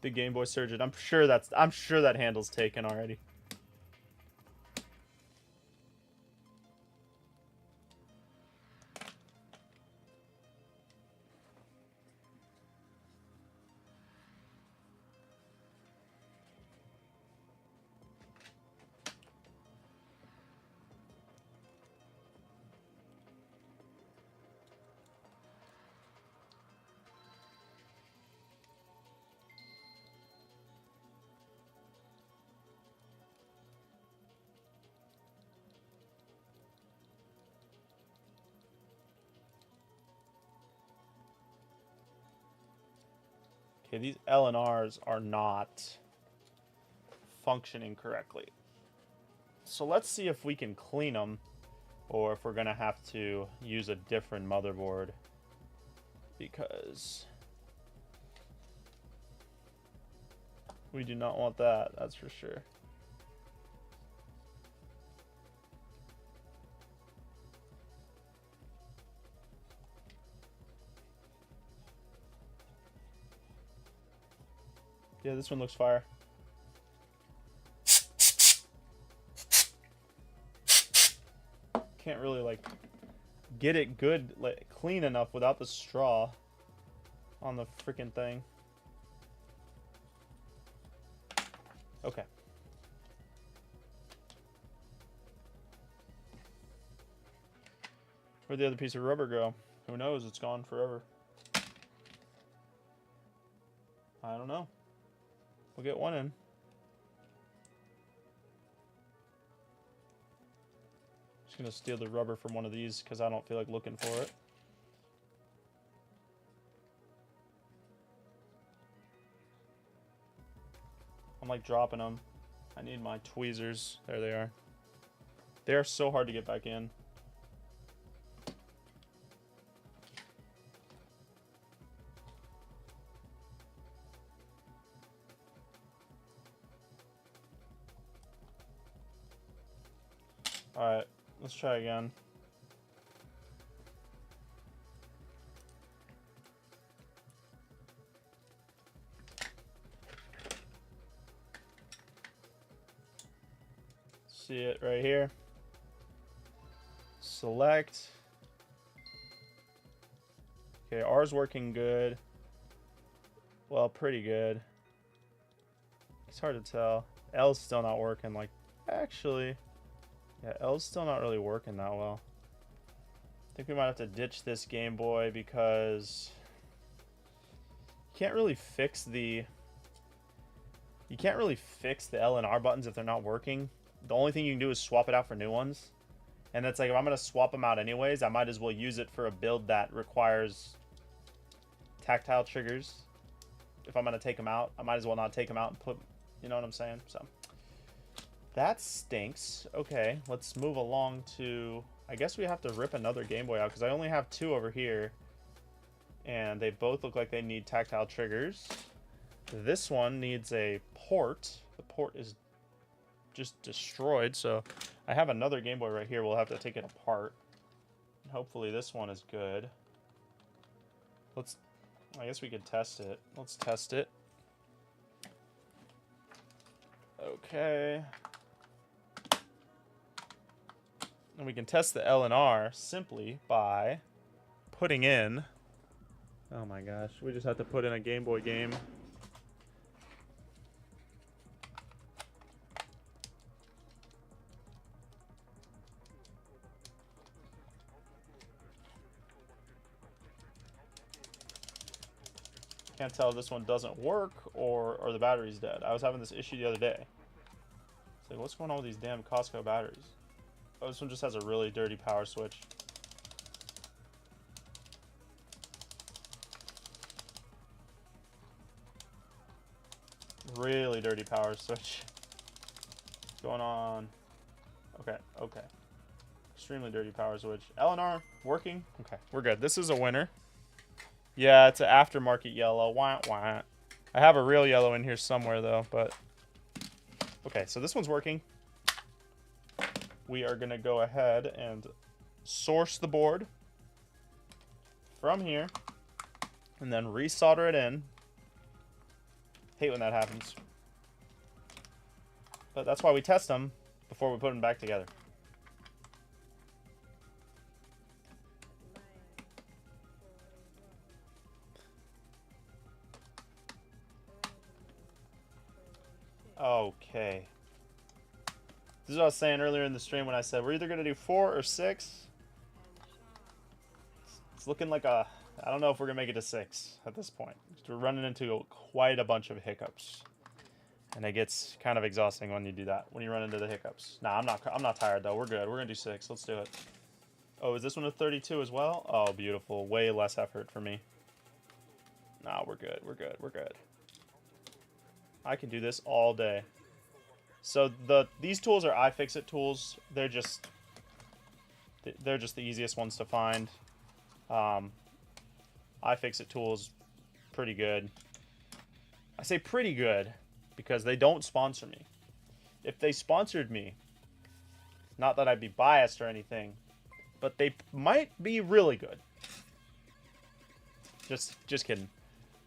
The Game Boy Surgeon. I'm sure that handle's taken already. Okay, these LNRs are not functioning correctly. So let's see if we can clean them, or if we're going to have to use a different motherboard. Because we do not want that, that's for sure. Yeah, this one looks fire. Can't really, like, get it good, like, clean enough without the straw on the freaking thing. Okay. Where'd the other piece of rubber go? Who knows? It's gone forever. I don't know. We'll get one in. Just gonna steal the rubber from one of these because I don't feel like looking for it. I'm like dropping them. I need my tweezers. There they are. They are so hard to get back in. Alright, let's try again. See it right here. Select. Okay, R's working good. Well, pretty good. It's hard to tell. L's still not working. Like, actually, yeah, L's still not really working that well. I think we might have to ditch this Game Boy because you can't really fix the L and R buttons if they're not working. The only thing you can do is swap it out for new ones. And that's like, if I'm going to swap them out anyways, I might as well use it for a build that requires tactile triggers. If I'm going to take them out, I might as well not take them out and put, you know what I'm saying? So that stinks. Okay, let's move along to, I guess we have to rip another Game Boy out because I only have two over here. And they both look like they need tactile triggers. This one needs a port. The port is just destroyed, so I have another Game Boy right here. We'll have to take it apart. Hopefully this one is good. I guess we could test it. Let's test it. Okay. And we can test the LNR simply by putting in... Oh my gosh, we just have to put in a Game Boy game. Can't tell if this one doesn't work or the battery's dead. I was having this issue the other day. It's like, what's going on with these damn Costco batteries? Oh, this one just has a really dirty power switch. Really dirty power switch. What's going on? Okay, okay. Extremely dirty power switch. LNR working? Okay, we're good. This is a winner. Yeah, it's an aftermarket yellow. Wah, wah. I have a real yellow in here somewhere, though, but... Okay, so this one's working. We are going to go ahead and source the board from here and then resolder it in. Hate when that happens. But that's why we test them before we put them back together. Okay. This is what I was saying earlier in the stream when I said we're either going to do 4 or 6. It's looking like a... I don't know if we're going to make it to 6 at this point. We're running into quite a bunch of hiccups. And it gets kind of exhausting when you do that, when you run into the hiccups. Nah, I'm not tired, though. We're good. We're going to do 6. Let's do it. Oh, is this one a 32 as well? Oh, beautiful. Way less effort for me. Nah, we're good. We're good. We're good. I can do this all day. So these tools are iFixit tools. They're just the easiest ones to find. iFixit tools, pretty good. I say pretty good because they don't sponsor me. If they sponsored me, not that I'd be biased or anything, but they might be really good. Just kidding.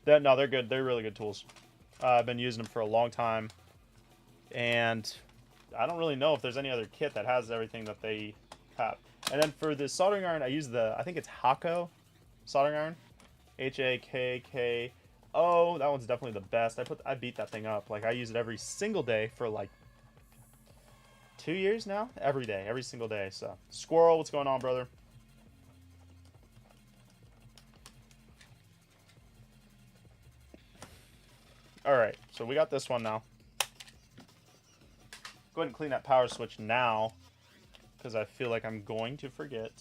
No, they're good. They're really good tools. I've been using them for a long time, and I don't really know if there's any other kit that has everything that they have. And then for the soldering iron, I use I think it's Hakko soldering iron. H-A-K-K-O. That one's definitely the best. I beat that thing up. Like, I use it every single day for like 2 years now. Every day, every single day. So, Squirrel, what's going on, brother? Alright, so we got this one now. Go ahead and clean that power switch now, because I feel like I'm going to forget.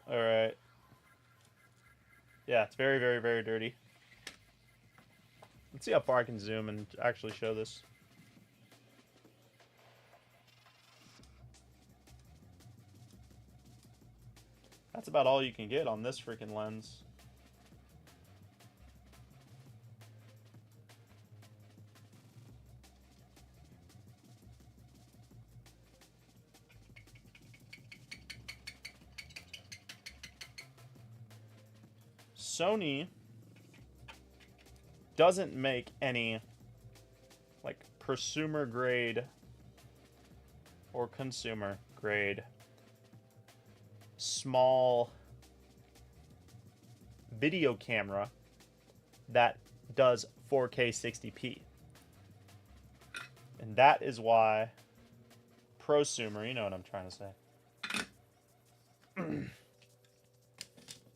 Alright. Yeah, it's very, very, very dirty. Let's see how far I can zoom and actually show this. That's about all you can get on this freaking lens. Sony doesn't make any like prosumer grade or consumer grade small video camera that does 4K 60p. And that is why prosumer, you know what I'm trying to say.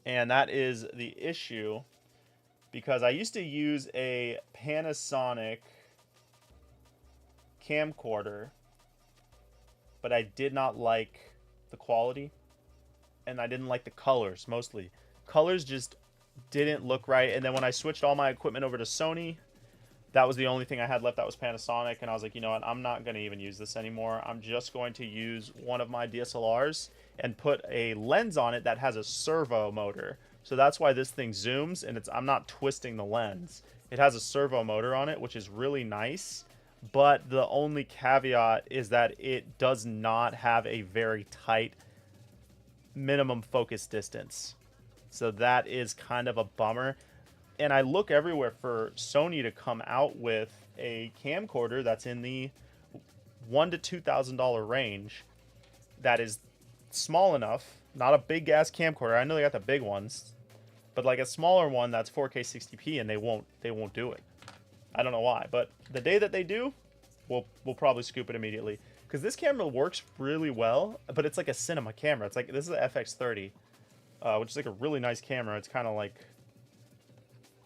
And that is the issue, because I used to use a Panasonic camcorder, but I did not like the quality, and I didn't like the colors, mostly. Colors just didn't look right, and then when I switched all my equipment over to Sony, that was the only thing I had left that was Panasonic, and I was like, you know what, I'm not going to even use this anymore. I'm just going to use one of my DSLRs and put a lens on it that has a servo motor. So that's why this thing zooms, and I'm not twisting the lens. It has a servo motor on it, which is really nice, but the only caveat is that it does not have a very tight minimum focus distance. So that is kind of a bummer. And I look everywhere for Sony to come out with a camcorder that's in the $1,000 to $2,000 range that is small enough, not a big ass camcorder. I know they got the big ones, but like a smaller one that's 4K 60p, and they won't do it. I don't know why, but the day that they do, we'll probably scoop it immediately, because this camera works really well, but it's like a cinema camera. It's like, this is the FX30, which is like a really nice camera. It's kind of like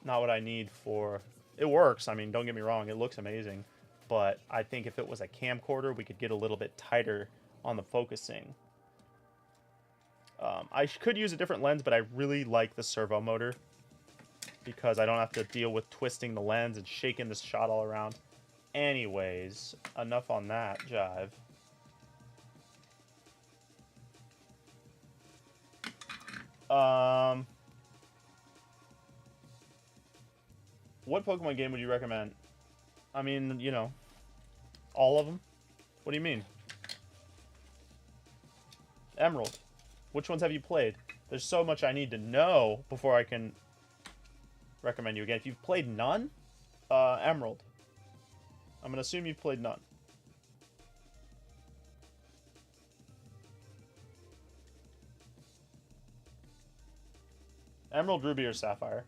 not what I need for... It works, I mean, don't get me wrong, it looks amazing, but I think if it was a camcorder, we could get a little bit tighter on the focusing. I could use a different lens, but I really like the servo motor because I don't have to deal with twisting the lens and shaking this shot all around. Anyways, enough on that jive. What Pokemon game would you recommend? I mean, you know, all of them. What do you mean? Emerald. Which ones have you played? There's so much I need to know before I can recommend you again. If you've played none, Emerald. I'm going to assume you've played none. Emerald, Ruby, or Sapphire?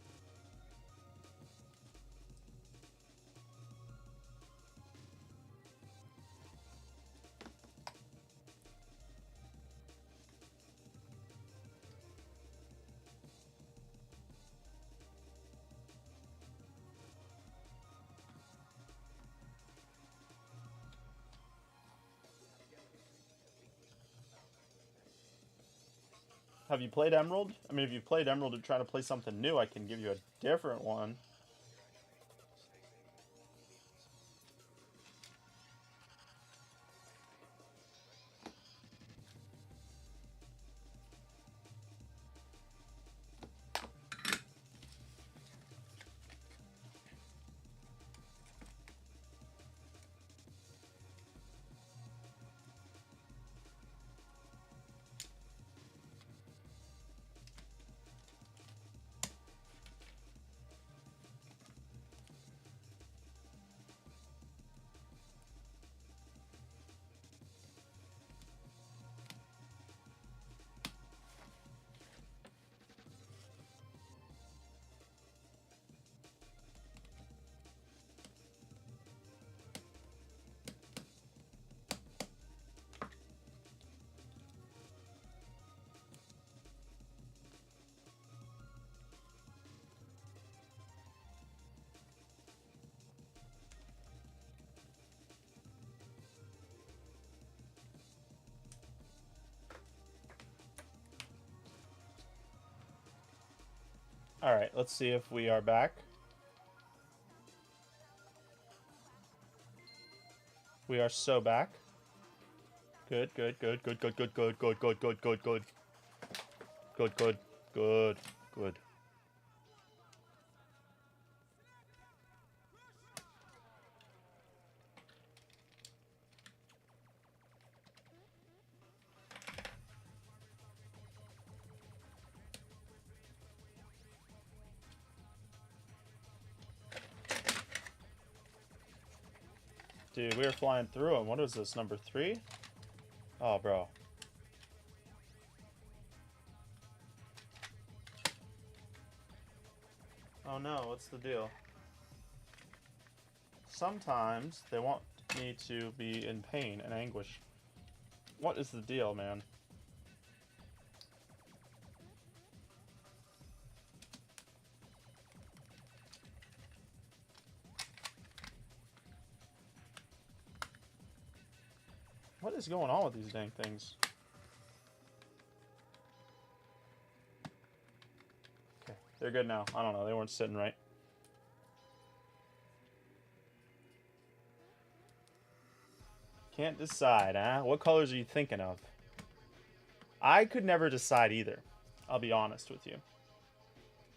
Have you played Emerald? I mean, if you've played Emerald and trying to play something new, I can give you a different one. Alright, let's see if we are back. We are so back. Good, good, good, good, good, good, good, good, good, good, good, good. Good, good, good, good. Dude, we were flying through them. What is this, number 3? Oh, bro. Oh no, what's the deal? Sometimes they want me to be in pain and anguish. What is the deal, man? What is going on with these dang things? Okay, they're good now. I don't know, they weren't sitting right. Can't decide, huh? What colors are you thinking of? I could never decide either. I'll be honest with you.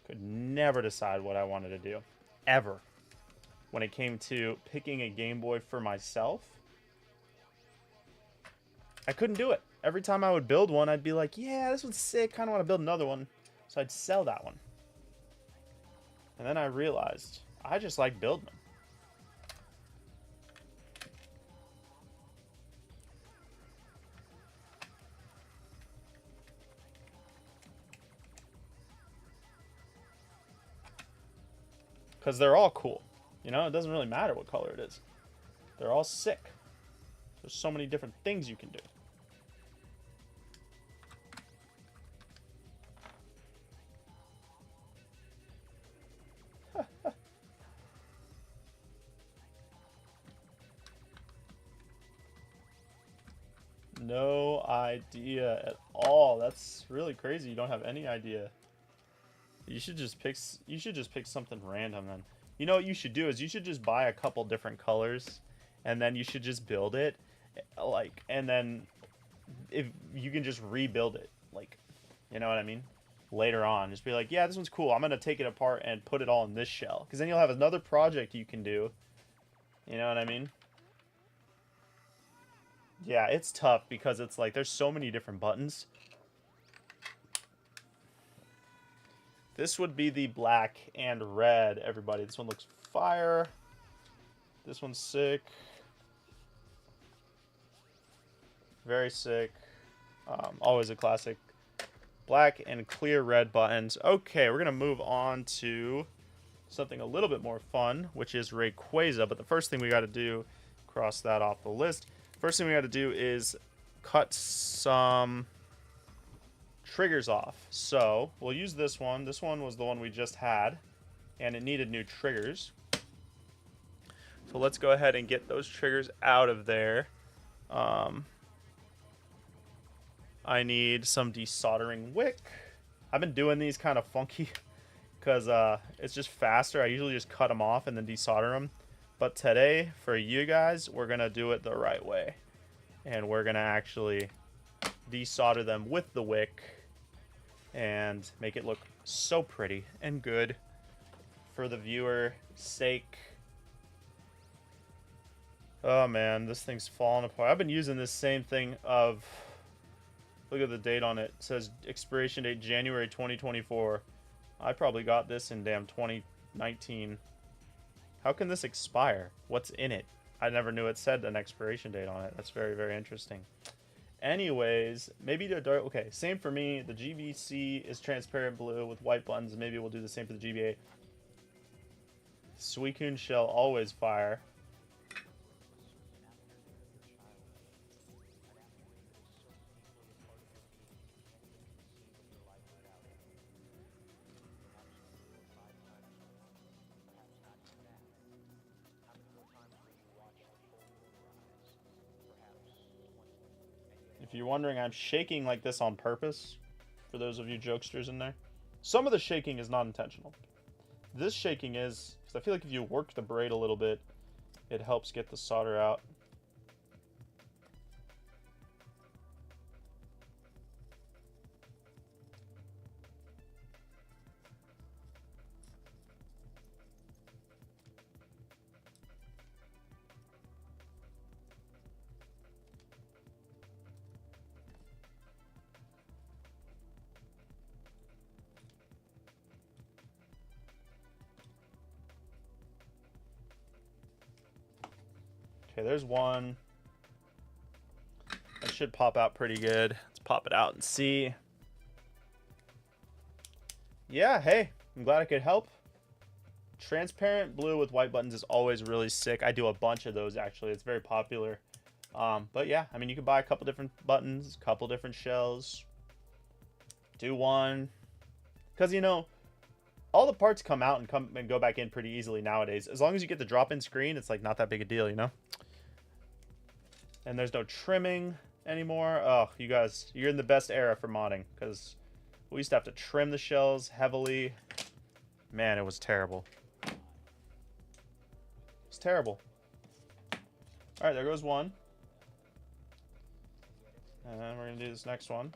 Could never decide what I wanted to do. Ever. when it came to picking a Game Boy for myself. I couldn't do it. Every time I would build one, I'd be like, yeah, this one's sick. Kind of want to build another one. So I'd sell that one. And then I realized I just like building them. Because they're all cool. You know, it doesn't really matter what color it is. They're all sick. There's so many different things you can do. No idea at all. That's really crazy. You don't have any idea. You should just pick something random then. You know what you should do is you should just buy a couple different colors and then you should just build it and then if you can just rebuild it, like, you know what I mean? Later on, just be like, yeah, this one's cool. I'm going to take it apart and put it all in this shell. Because then you'll have another project you can do. You know what I mean? Yeah, it's tough because it's like there's so many different buttons. This would be the black and red, everybody. This one looks fire. This one's sick. Very sick. Always a classic. Black and clear red buttons. Okay, we're going to move on to something a little bit more fun, which is Rayquaza. But the first thing we got to do, cross that off the list. First thing we got to do is cut some triggers off. So we'll use this one. This one was the one we just had, and it needed new triggers. So let's go ahead and get those triggers out of there. I need some desoldering wick. I've been doing these kind of funky because it's just faster. I usually just cut them off and then desolder them. But today, for you guys, we're going to do it the right way. And we're going to actually desolder them with the wick and make it look so pretty and good for the viewer's sake. Oh man, this thing's falling apart. I've been using this same thing of... Look at the date on it. It says expiration date January 2024. I probably got this in damn 2019. How can this expire? What's in it? I never knew it said an expiration date on it. That's very, very interesting. Anyways, maybe the dark... Okay, same for me. The GBC is transparent blue with white buttons. Maybe we'll do the same for the GBA. Suicune shell, always fire. If you're wondering, I'm shaking like this on purpose, for those of you jokesters in there. Some of the shaking is not intentional. This shaking is, because I feel like if you work the braid a little bit, it helps get the solder out. Okay, there's one. That should pop out pretty good. Let's pop it out and see. Yeah, hey, I'm glad I could help. Transparent blue with white buttons is always really sick. I do a bunch of those, actually. It's very popular. But yeah, I mean, you can buy a couple different buttons, a couple different shells. Do one. Because, you know, all the parts come out and go back in pretty easily nowadays. As long as you get the drop-in screen, it's like not that big a deal, you know? And there's no trimming anymore. Oh, you guys, you're in the best era for modding, because we used to have to trim the shells heavily. Man, it was terrible. It's terrible. All right, there goes one. And then we're going to do this next one.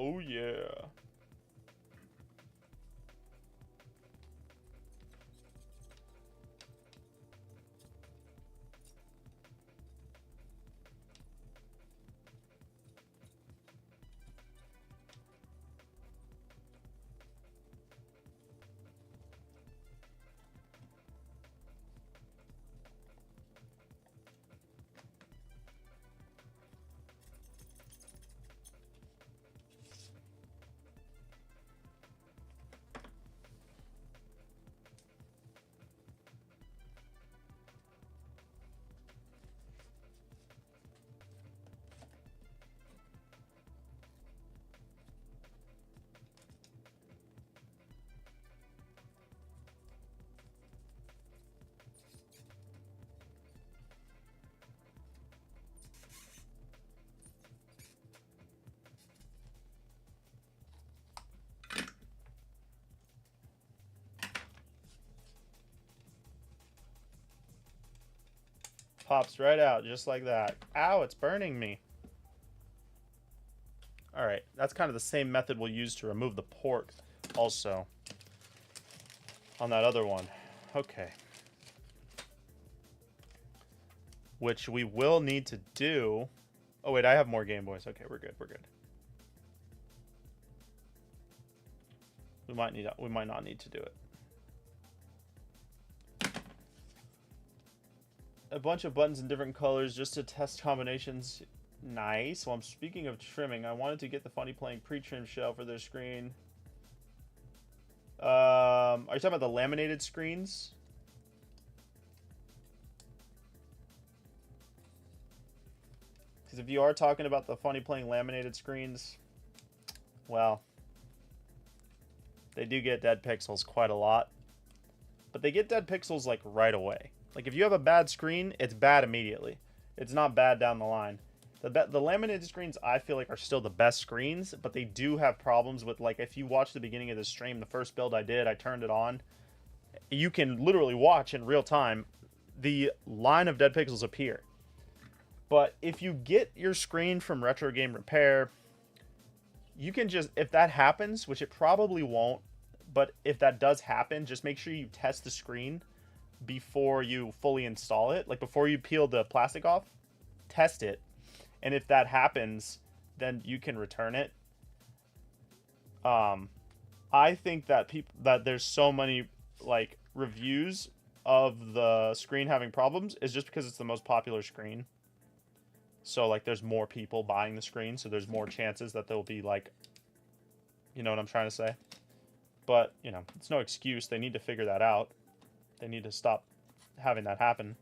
Oh, yeah. Pops right out, just like that. Ow, it's burning me. Alright, that's kind of the same method we'll use to remove the port also on that other one. Okay. Which we will need to do. Oh, wait, I have more Game Boys. Okay, we're good, we're good. We might not need to do it. A bunch of buttons in different colors just to test combinations. Nice. Well, I'm speaking of trimming. I wanted to get the Funny Playing pre-trim shell for their screen. Are you talking about the laminated screens? Because if you are talking about the Funny Playing laminated screens, well, they do get dead pixels quite a lot. But they get dead pixels like right away. Like if you have a bad screen, it's bad immediately. It's not bad down the line. The laminated screens I feel like are still the best screens, but they do have problems with, like, if you watch the beginning of the stream, the first build I did, I turned it on. You can literally watch in real time the line of dead pixels appear. But if you get your screen from Retro Game Repair, you can just, if that happens, which it probably won't, but if that does happen, just make sure you test the screen before you fully install it. Like before you peel the plastic off, test it. And if that happens, then you can return it. I think that there's so many like reviews of the screen having problems is just because it's the most popular screen. So like there's more people buying the screen, so there's more chances that there'll be like, you know what I'm trying to say? But, you know, it's no excuse. They need to figure that out. They need to stop having that happen.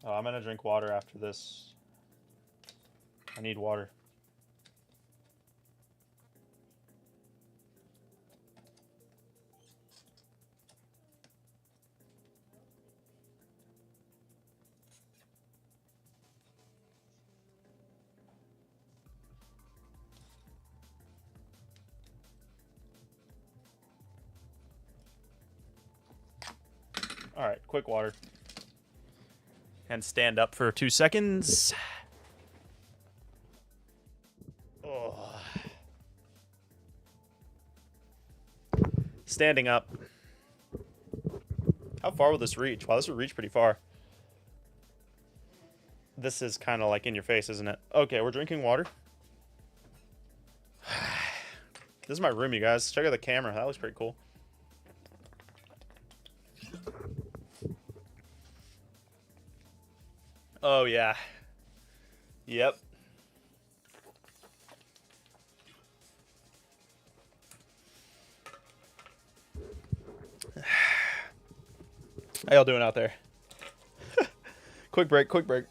Oh, I'm gonna drink water after this. I need water. Alright, quick water. And stand up for 2 seconds. Oh. Standing up. How far will this reach? Wow, this will reach pretty far. This is kind of like in your face, isn't it? Okay, we're drinking water. This is my room, you guys. Check out the camera. That looks pretty cool. Oh, yeah. Yep. How y'all doing out there? Quick break, quick break.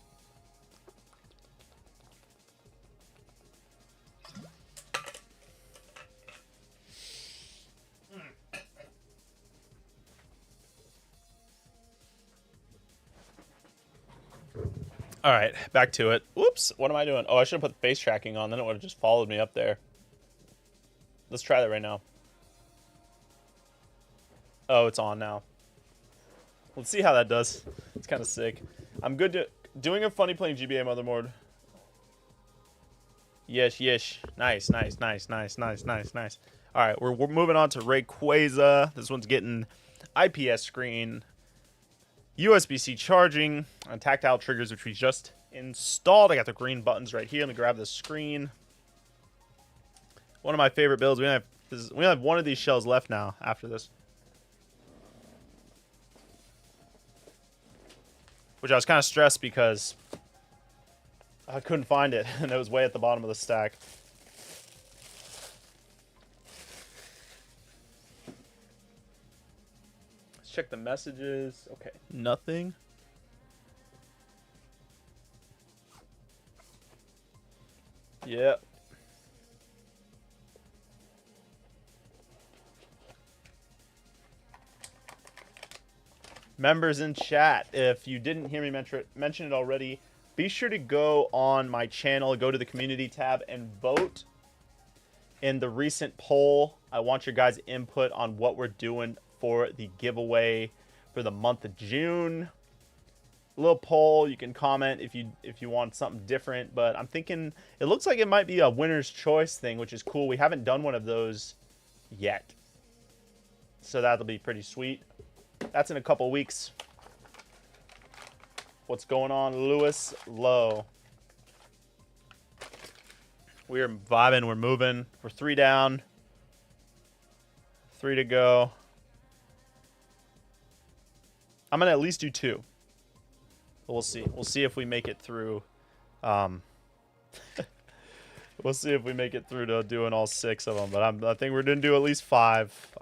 All right, back to it. Whoops, what am I doing? Oh, I should have put face tracking on, then it would have just followed me up there. Let's try that right now. Oh, it's on now. Let's see how that does. It's kind of sick. I'm good to doing a funny playing GBA motherboard. Yes, yes. Nice, nice, nice, nice, nice, nice, nice. All right, we're moving on to Rayquaza. This one's getting IPS screen, USB-C charging, and tactile triggers, which we just installed. I got the green buttons right here. Let me grab the screen. One of my favorite builds. We only have one of these shells left now after this. Which I was kind of stressed because I couldn't find it, and it was way at the bottom of the stack. Let's check the messages. Okay, nothing. Yep. Members in chat, if you didn't hear me mention it already, be sure to go on my channel, go to the community tab, and vote in the recent poll. I want your guys' input on what we're doing for the giveaway for the month of June. A little poll. You can comment if you want something different, but I'm thinking it looks like it might be a winner's choice thing, which is cool. We haven't done one of those yet, so that'll be pretty sweet. That's in a couple weeks. What's going on, Lewis Low? We're vibing. We're moving. We're 3 down. 3 to go. I'm going to at least do 2. But we'll see. We'll see if we make it through. We'll see if we make it through to doing all 6 of them. But I think we're going to do at least 5.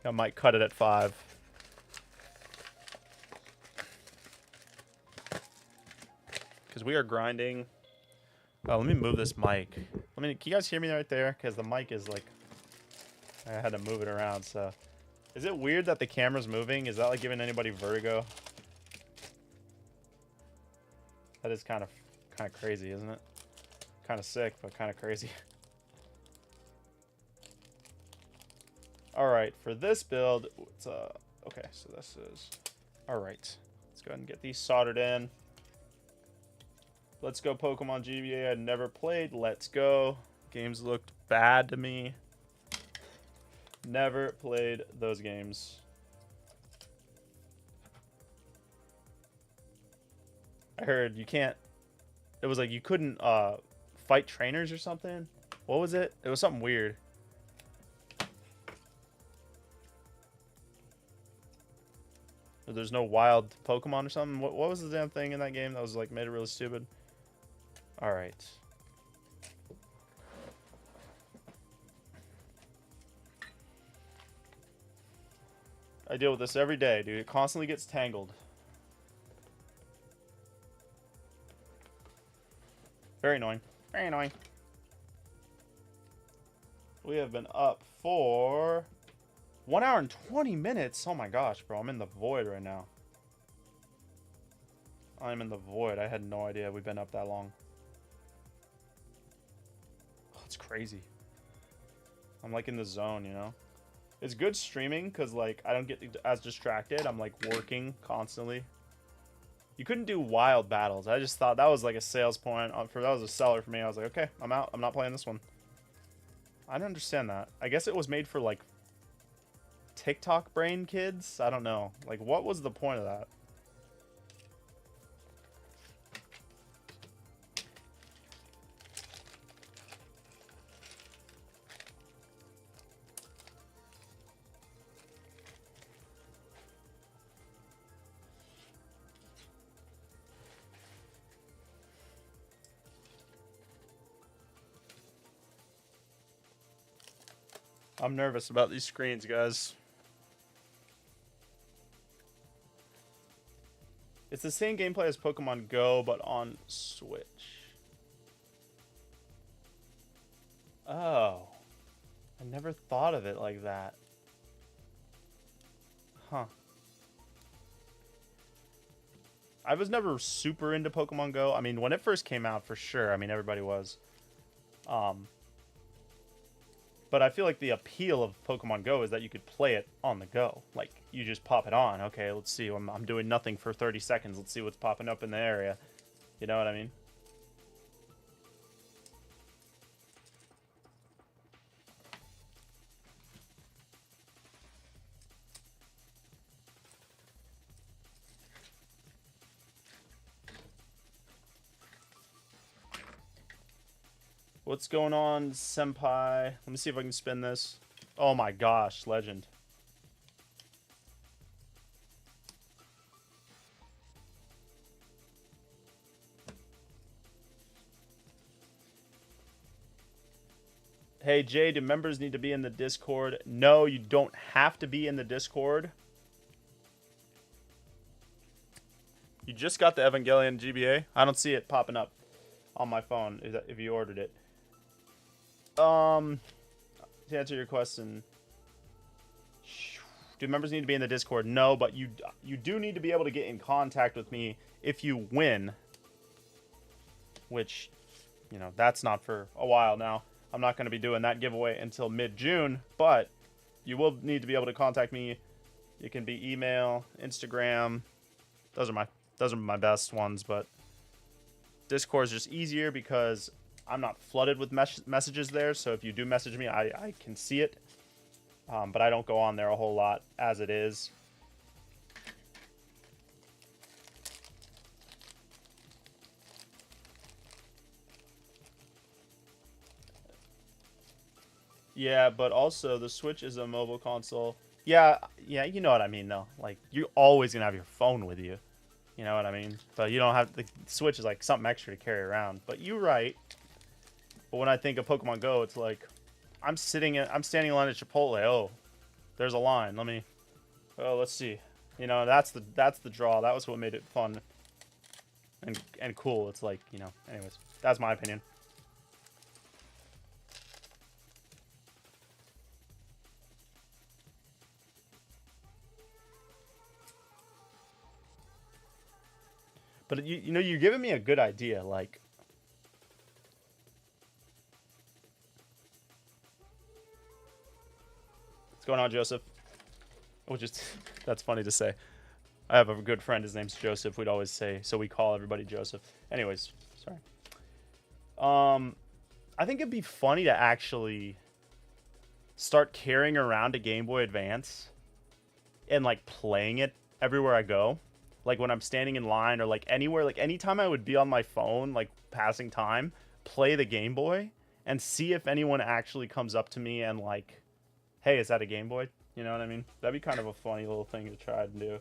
I might cut it at 5. Because we are grinding. Oh, let me move this mic. Can you guys hear me right there? Because the mic is like, I had to move it around. So, is it weird that the camera's moving? Is that like giving anybody vertigo? That is kind of crazy, isn't it? Kind of sick, but kind of crazy. All right, for this build, it's okay. So this is all right. Let's go ahead and get these soldered in. Let's go Pokemon GBA. I'd never played. Let's go. Games looked bad to me. Never played those games. I heard you can't. It was like you couldn't fight trainers or something. What was it? It was something weird. There's no wild Pokemon or something. What was the damn thing in that game that was like made it really stupid? All right. I deal with this every day, dude. It constantly gets tangled. Very annoying. Very annoying. We have been up for 1 hour and 20 minutes. Oh my gosh, bro. I'm in the void right now. I'm in the void. I had no idea we've been up that long. It's crazy. I'm like in the zone, you know? It's good streaming because like I don't get as distracted. I'm like working constantly. You couldn't do wild battles. I just thought that was like a sales point. That was a seller for me. I was like, okay, I'm out. I'm not playing this one. I don't understand that. I guess it was made for like TikTok brain kids. I don't know. Like, what was the point of that? I'm nervous about these screens, guys. It's the same gameplay as Pokemon Go, but on Switch. Oh. I never thought of it like that. Huh. I was never super into Pokemon Go. I mean, when it first came out, for sure. I mean, everybody was. But I feel like the appeal of Pokemon Go is that you could play it on the go. Like, you just pop it on. Okay, let's see. I'm doing nothing for 30 seconds. Let's see what's popping up in the area. You know what I mean? What's going on, Senpai? Let me see if I can spin this. Oh my gosh, legend. Hey, Jay, do members need to be in the Discord? No, you don't have to be in the Discord. You just got the Evangelion GBA? I don't see it popping up on my phone if you ordered it. To answer your question, do members need to be in the Discord? No, but you do need to be able to get in contact with me if you win. Which, you know, that's not for a while now. I'm not going to be doing that giveaway until mid-June, but you will need to be able to contact me. It can be email, Instagram. Those are my best ones, but Discord is just easier because I'm not flooded with messages there. So if you do message me, I can see it, but I don't go on there a whole lot as it is. Yeah, but also the Switch is a mobile console. Yeah, you know what I mean, though. Like, you're always going to have your phone with you. You know what I mean? But you don't have... The Switch is like something extra to carry around. But you're right. But when I think of Pokemon Go, it's like... I'm standing in line at Chipotle. Oh, there's a line. Let's see. You know, that's the draw. That was what made it fun. And cool. It's like, you know... Anyways, that's my opinion. But you know, you're giving me a good idea, like... What's going on, Joseph? Which is... That's funny to say. I have a good friend, his name's Joseph, we'd always say, so we call everybody Joseph. Anyways, sorry. I think it'd be funny to actually start carrying around a Game Boy Advance and, like, playing it everywhere I go. Like, when I'm standing in line or, like, anywhere. Like, anytime I would be on my phone, like, passing time, play the Game Boy and see if anyone actually comes up to me and, like, hey, is that a Game Boy? You know what I mean? That'd be kind of a funny little thing to try and do.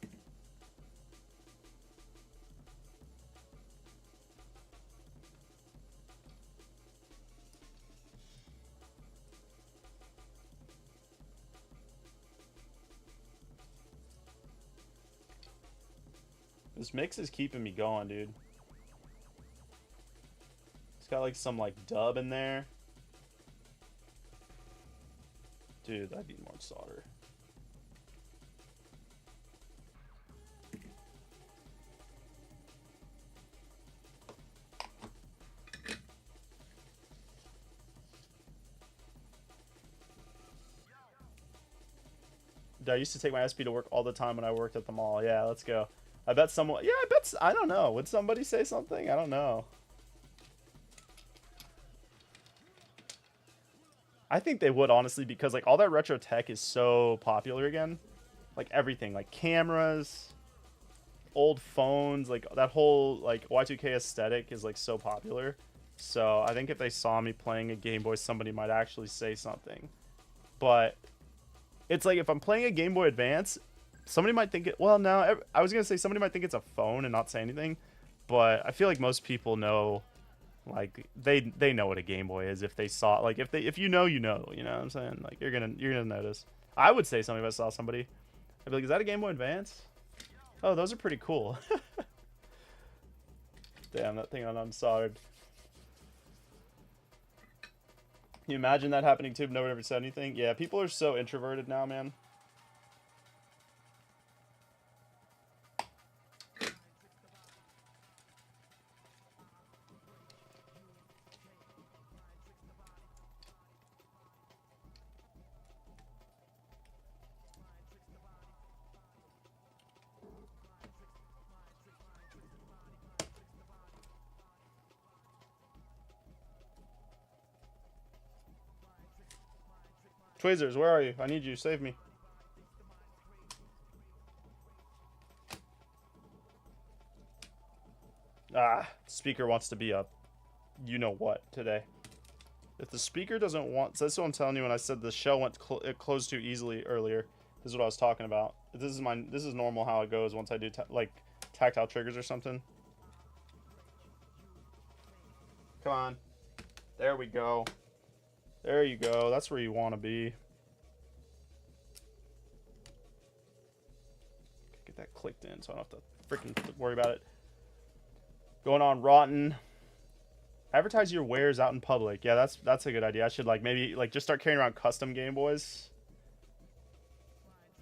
This mix is keeping me going, dude. It's got like some like dub in there. Dude, I need more solder. I used to take my SP to work all the time when I worked at the mall. Yeah, let's go. I bet someone... Yeah, I don't know. Would somebody say something? I don't know. I think they would, honestly, because, like, all that retro tech is so popular again. Like, everything. Like, cameras, old phones, like, that whole, like, Y2K aesthetic is, like, so popular. So, I think if they saw me playing a Game Boy, somebody might actually say something. But... It's like, if I'm playing a Game Boy Advance, somebody might think it... Well, no, I was going to say somebody might think it's a phone and not say anything. But I feel like most people know, like, they know what a Game Boy is if they saw it. Like, if you know, you know. You know what I'm saying? Like, you're gonna notice. I would say something if I saw somebody. I'd be like, is that a Game Boy Advance? Oh, those are pretty cool. Damn, that thing on unsoldered. Can you imagine that happening too if nobody ever said anything? Yeah, people are so introverted now, man. Tweezers, where are you? I need you. Save me. Ah, speaker wants to be up. You know what today. If the speaker doesn't want... That's what I'm telling you when I said the shell went it closed too easily earlier. This is what I was talking about. This is normal how it goes once I do like tactile triggers or something. Come on. There we go. There you go. That's where you want to be. Get that clicked in so I don't have to freaking worry about it. Going on rotten. Advertise your wares out in public. Yeah, that's a good idea. I should like maybe like just start carrying around custom Game Boys.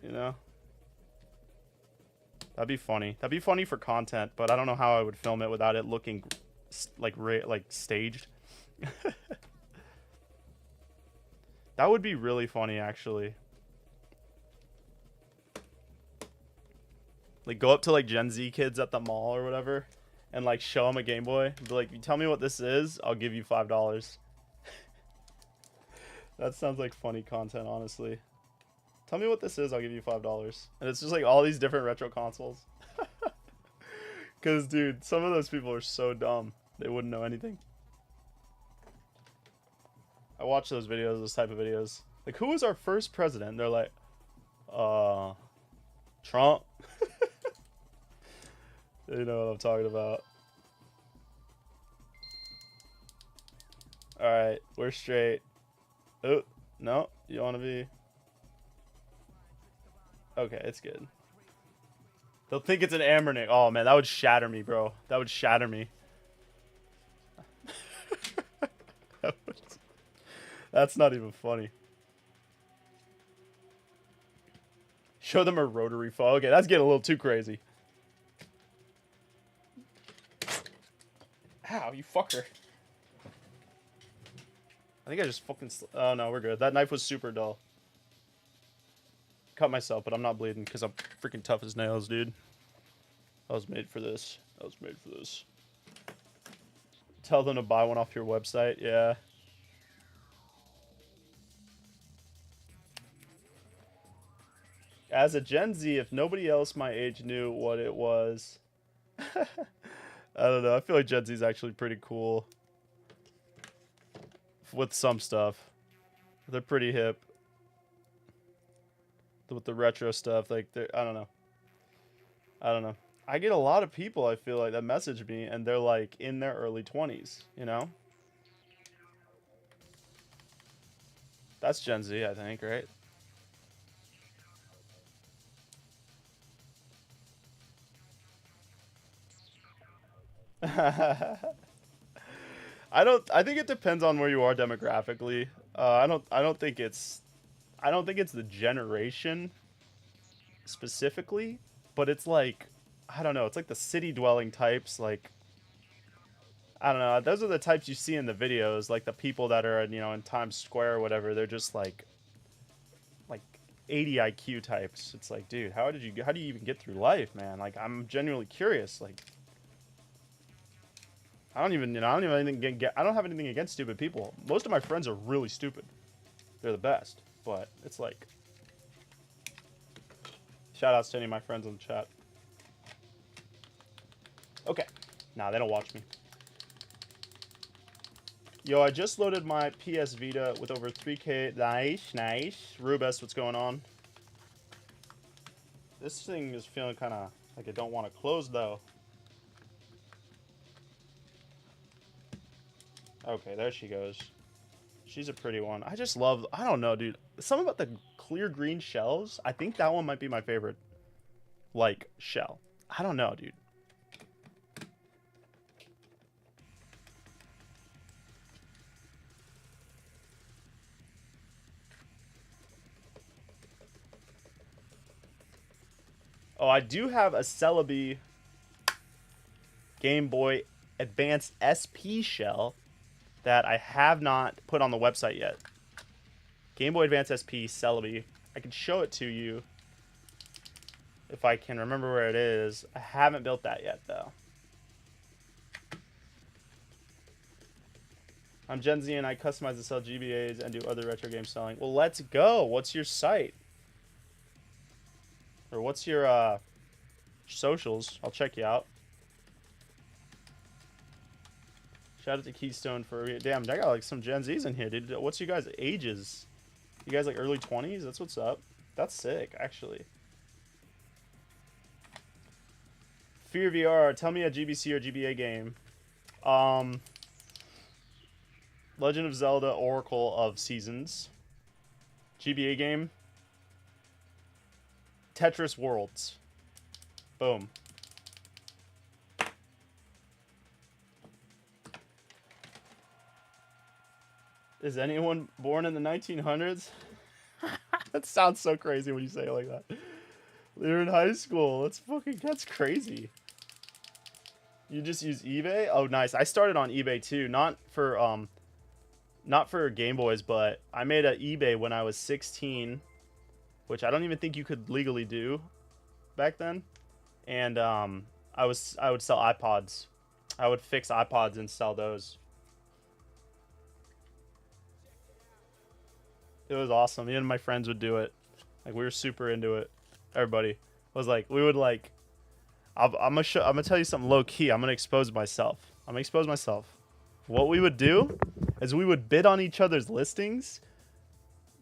You know? That'd be funny. That'd be funny for content, but I don't know how I would film it without it looking like staged. That would be really funny, actually. Like, go up to, like, Gen Z kids at the mall or whatever, and, like, show them a Game Boy. Be like, you tell me what this is, I'll give you $5. That sounds like funny content, honestly. Tell me what this is, I'll give you $5. And it's just, like, all these different retro consoles. Because, dude, some of those people are so dumb. They wouldn't know anything. I watch those videos, those type of videos. Like, who was our first president? They're like, Trump. You know what I'm talking about. Alright, we're straight. Oh, no, you want to be... Okay, it's good. They'll think it's an Ambernick. Oh, man, that would shatter me, bro. That would shatter me. That's not even funny. Show them a rotary phone. Okay, that's getting a little too crazy. Ow, you fucker. I think I just fucking... Oh, no, we're good. That knife was super dull. Cut myself, but I'm not bleeding because I'm freaking tough as nails, dude. I was made for this. I was made for this. Tell them to buy one off your website. Yeah. As a Gen Z, if nobody else my age knew what it was... I don't know. I feel like Gen Z is actually pretty cool. With some stuff. They're pretty hip. With the retro stuff. Like, I don't know. I don't know. I get a lot of people, I feel like, that message me, and they're, like, in their early 20s, you know? That's Gen Z, I think, right? I think it depends on where you are demographically. I don't think it's the generation specifically, but it's like, I don't know, it's like the city dwelling types, like, I don't know, those are the types you see in the videos, like the people that are, you know, in Times Square or whatever. They're just like 80 IQ types. It's like, dude, how do you even get through life, man? Like, I'm genuinely curious. Like, I don't have anything against stupid people. Most of my friends are really stupid. They're the best. But it's like, shout outs to any of my friends in the chat. Okay. Nah, they don't watch me. Yo, I just loaded my PS Vita with over 3K. Nice. Rubes, what's going on? This thing is feeling kind of like I don't want to close, though. Okay, there she goes. She's a pretty one. I just love... I don't know, dude. Something about the clear green shells. I think that one might be my favorite, like, shell. I don't know, dude. Oh, I do have a Celebi Game Boy Advance SP shell that I have not put on the website yet. Game Boy Advance SP Celebi. I can show it to you if I can remember where it is. I haven't built that yet, though. I'm Gen Z and I customize and sell GBAs and do other retro game selling. Well, let's go. What's your site? Or what's your socials? I'll check you out. Shout out to Keystone for... Damn, I got like some Gen Zs in here, dude. What's you guys' ages? You guys like early 20s? That's what's up. That's sick, actually. Fear VR. Tell me a GBC or GBA game. Legend of Zelda Oracle of Seasons. GBA game. Tetris Worlds. Boom. Is anyone born in the 1900s? That sounds so crazy when you say it like that. You're in high school. That's crazy. You just use eBay? Oh, nice. I started on eBay too. Not for Game Boys, but I made an eBay when I was 16, which I don't even think you could legally do back then. And I would sell iPods. I would fix iPods and sell those. It was awesome. Me and my friends would do it. Like, we were super into it. Everybody was like, we would like. I'm gonna tell you something low key. I'm gonna expose myself. What we would do is we would bid on each other's listings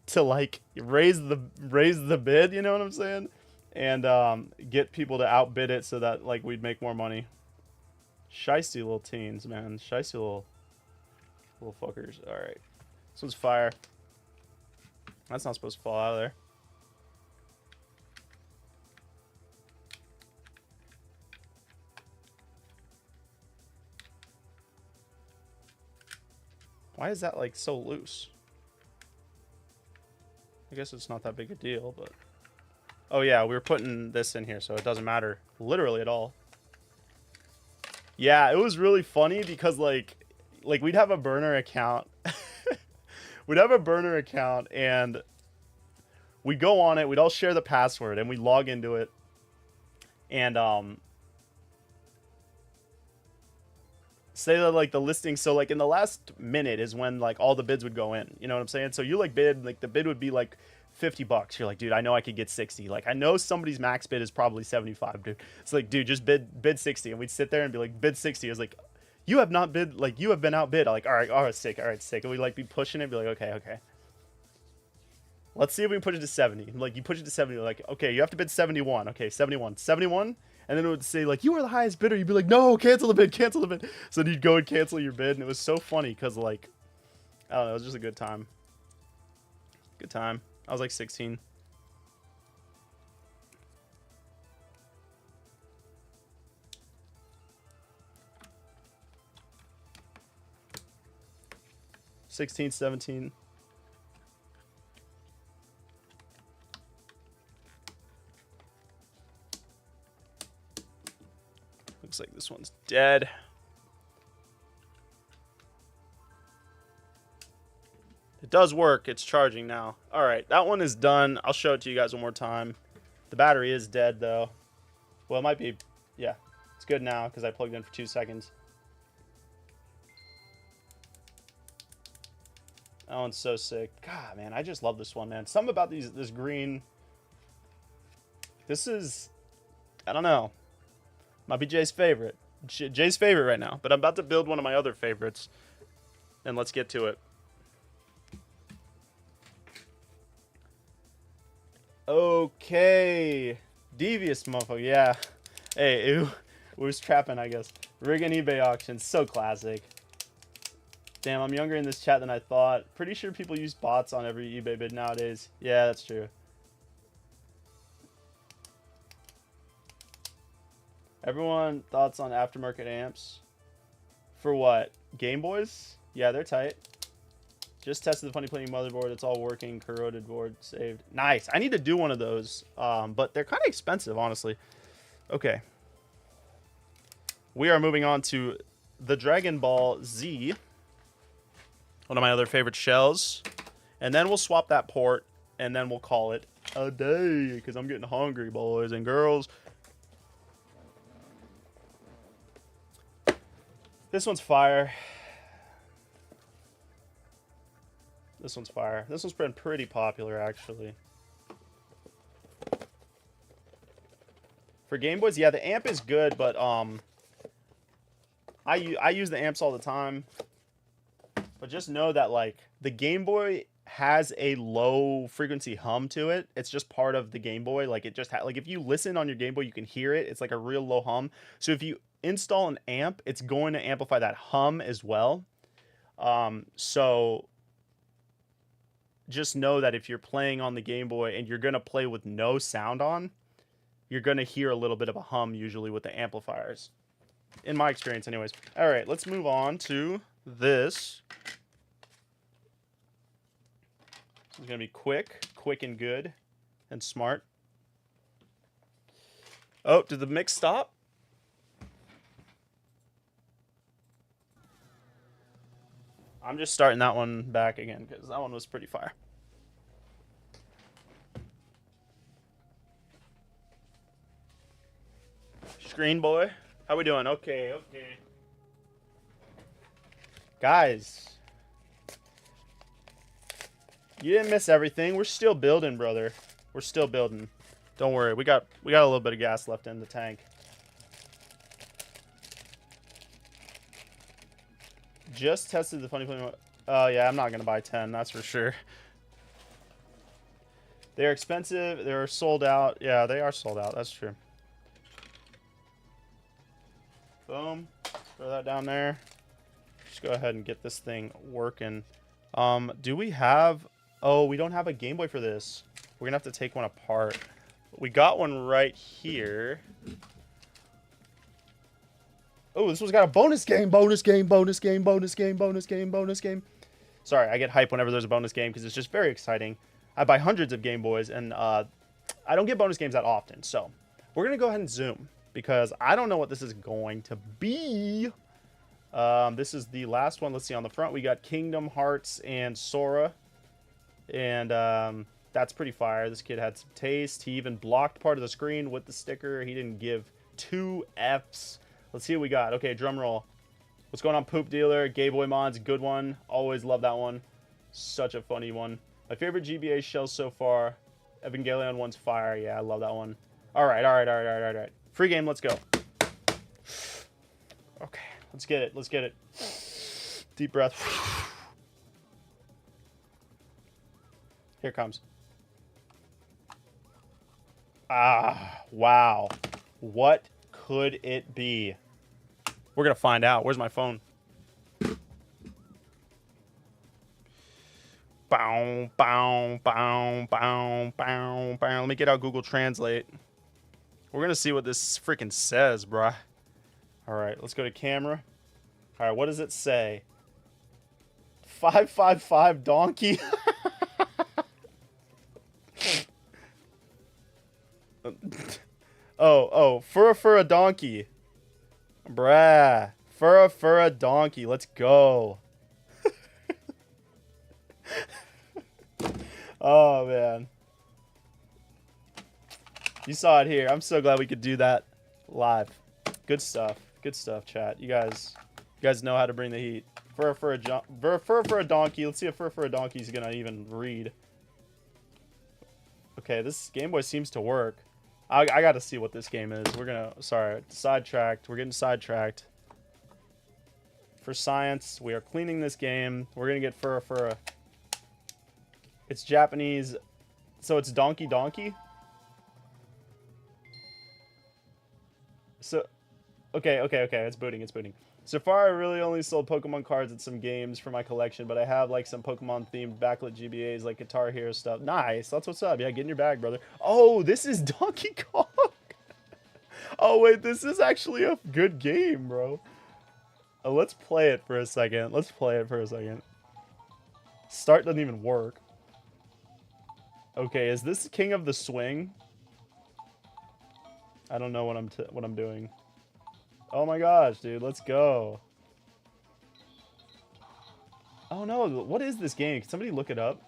to like raise the bid. You know what I'm saying? And get people to outbid it so that like we'd make more money. Shiesty little teens, man. Shiesty little fuckers. All right, this one's fire. That's not supposed to fall out of there. Why is that like so loose? I guess it's not that big a deal, but... Oh yeah, we were putting this in here, so it doesn't matter literally at all. Yeah, it was really funny because like we'd have a burner account. We'd have a burner account and we'd go on it, we'd all share the password and we'd log into it. And say that like the listing, so like in the last minute is when like all the bids would go in. You know what I'm saying? So you like bid, like the bid would be like $50. You're like, dude, I know I could get 60. Like I know somebody's max bid is probably 75, dude. It's like, dude, just bid 60. And we'd sit there and be like, bid 60. I was like, you have not bid, like you have been outbid. I'm like, all right, sick. And we'd like be pushing it, be like, okay. Let's see if we can push it to 70. Like you push it to 70, like, okay, you have to bid 71. Okay, 71. And then it would say like, you are the highest bidder. You'd be like, no, cancel the bid. So you'd go and cancel your bid. And it was so funny because like, I don't know, it was just a good time. I was like 16. '16, 17. Looks like this one's dead. It does work. It's charging now. All right, that one is done. I'll show it to you guys one more time. The battery is dead, though. Well, it might be. Yeah, it's good now because I plugged in for 2 seconds. That one's so sick. God, man, I just love this one, man. Something about this green. This is, I don't know. Might be Jay's favorite. Jay's favorite right now. But I'm about to build one of my other favorites. And let's get to it. Okay. Devious motherfucker. Yeah. Hey, ew. Who's trapping, I guess. Rig and eBay auction. So classic. Damn, I'm younger in this chat than I thought. Pretty sure people use bots on every eBay bid nowadays. Yeah, that's true. Everyone, thoughts on aftermarket amps? For what? Game Boys? Yeah, they're tight. Just tested the funny plating motherboard. It's all working. Corroded board saved. Nice. I need to do one of those. But they're kind of expensive, honestly. Okay. We are moving on to the Dragon Ball Z. One of my other favorite shells. And then we'll swap that port. And then we'll call it a day. Because I'm getting hungry, boys and girls. This one's fire. This one's fire. This one's been pretty popular, actually. For Game Boys, yeah, the amp is good, but I use the amps all the time. But just know that, like, the Game Boy has a low frequency hum to it. It's just part of the Game Boy. Like, it just like if you listen on your Game Boy, you can hear it. It's like a real low hum. So if you install an amp, it's going to amplify that hum as well. So just know that if you're playing on the Game Boy and you're going to play with no sound on, you're going to hear a little bit of a hum usually with the amplifiers. In my experience anyways. All right, let's move on to this. This is going to be quick and good and smart. Oh, did the mix stop? I'm just starting that one back again because that one was pretty fire. Screen boy, how we doing? Okay. Guys, you didn't miss everything. We're still building, brother. We're still building. Don't worry. We got a little bit of gas left in the tank. Just tested the funny flame. Oh yeah, I'm not gonna buy 10. That's for sure. They're expensive. They're sold out. Yeah, they are sold out. That's true. Boom. Throw that down there. Just go ahead and get this thing working. Do we have... Oh, we don't have a Game Boy for this. We're gonna have to take one apart. We got one right here. Oh, this one's got a bonus game. Sorry, I get hype whenever there's a bonus game because it's just very exciting. I buy hundreds of Game Boys, and I don't get bonus games that often. So we're going to go ahead and zoom because I don't know what this is going to be. This is the last one. Let's see. On the front, we got Kingdom Hearts and Sora. And that's pretty fire. This kid had some taste. He even blocked part of the screen with the sticker. He didn't give 2 Fs. Let's see what we got. Okay, drum roll. What's going on, Poop Dealer? Gameboy Mods, good one. Always love that one. Such a funny one. My favorite GBA shells so far. Evangelion one's fire. Yeah, I love that one. All right. Free game, let's go. Okay, let's get it. Deep breath. Here it comes. Ah, wow. What could it be? We're going to find out. Where's my phone? Bow. Let me get out Google Translate. We're going to see what this freaking says, bruh. All right, let's go to camera. All right, what does it say? 555 donkey. Oh, fur a donkey. Bruh. Fur a donkey. Let's go. Oh, man. You saw it here. I'm so glad we could do that live. Good stuff. Good stuff, chat. You guys know how to bring the heat. Fur for a donkey. Let's see if fur for a donkey is going to even read. Okay, this Game Boy seems to work. I got to see what this game is. Sidetracked. We're getting sidetracked. For science, we are cleaning this game. We're going to get fur. It's Japanese, so it's donkey. So, okay, it's booting. So far, I really only sold Pokemon cards at some games for my collection, but I have, like, some Pokemon-themed backlit GBAs, like Guitar Hero stuff. Nice, that's what's up. Yeah, get in your bag, brother. Oh, this is Donkey Kong! Oh, wait, this is actually a good game, bro. Let's play it for a second. Start doesn't even work. Okay, is this King of the Swing? I don't know what I'm doing. Oh my gosh, dude, let's go. Oh no, what is this game? Can somebody look it up?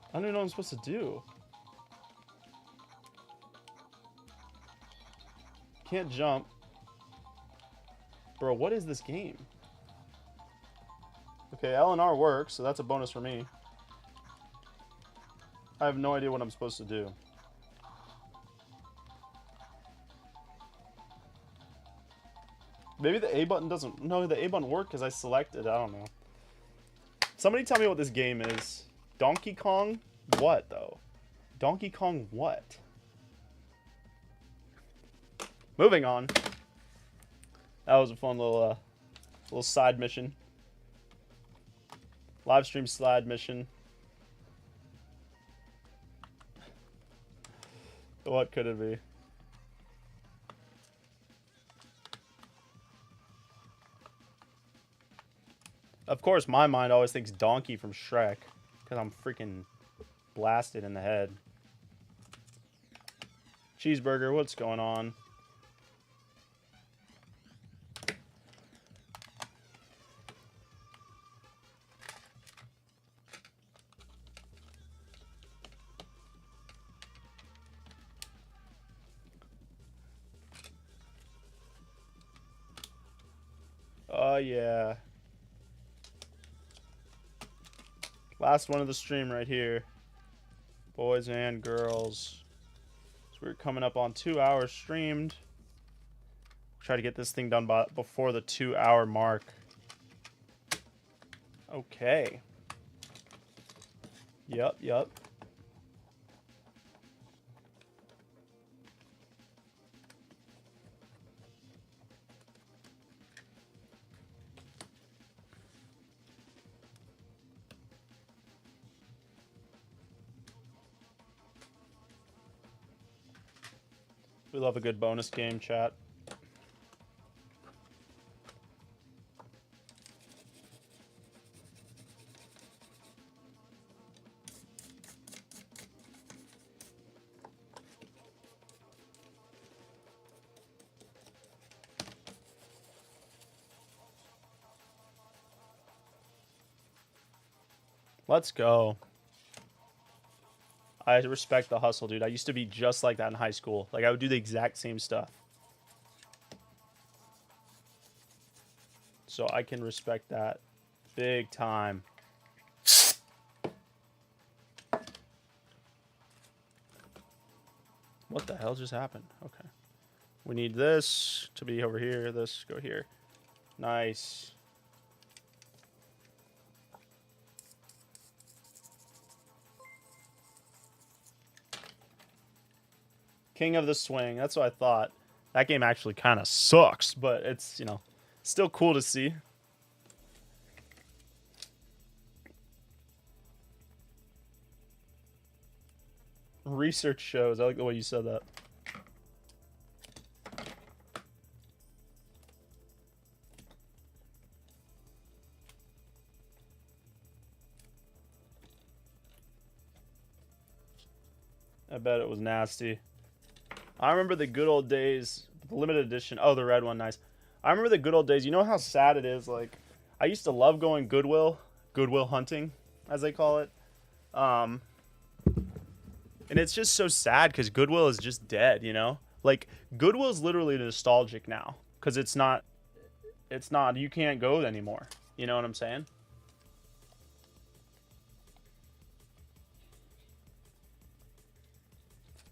I don't even know what I'm supposed to do. Can't jump. Bro, what is this game? Okay, L&R works, so that's a bonus for me. I have no idea what I'm supposed to do. Maybe the A button doesn't... No, the A button worked because I selected. I don't know. Somebody tell me what this game is. Donkey Kong? What, though? Donkey Kong what? Moving on. That was a fun little side mission. Live stream slide mission. What could it be? Of course, my mind always thinks Donkey from Shrek, because I'm freaking blasted in the head. Cheeseburger, what's going on? Oh, yeah. Last one of the stream right here. Boys and girls. So we're coming up on 2 hours streamed. Try to get this thing done before the 2 hour mark. Okay. Yep. We love a good bonus game, chat. Let's go. I respect the hustle, dude. I used to be just like that in high school. Like, I would do the exact same stuff. So I can respect that big time. What the hell just happened? Okay. We need this to be over here. This, go here. Nice. King of the Swing. That's what I thought. That game actually kind of sucks, but it's, you know, still cool to see. Research shows. I like the way you said that. I bet it was nasty. I remember the good old days, the limited edition. Oh, the red one, nice. I remember the good old days. You know how sad it is? Like, I used to love going Goodwill hunting, as they call it. And it's just so sad because Goodwill is just dead, you know? Like, Goodwill's literally nostalgic now because it's not, you can't go anymore. You know what I'm saying?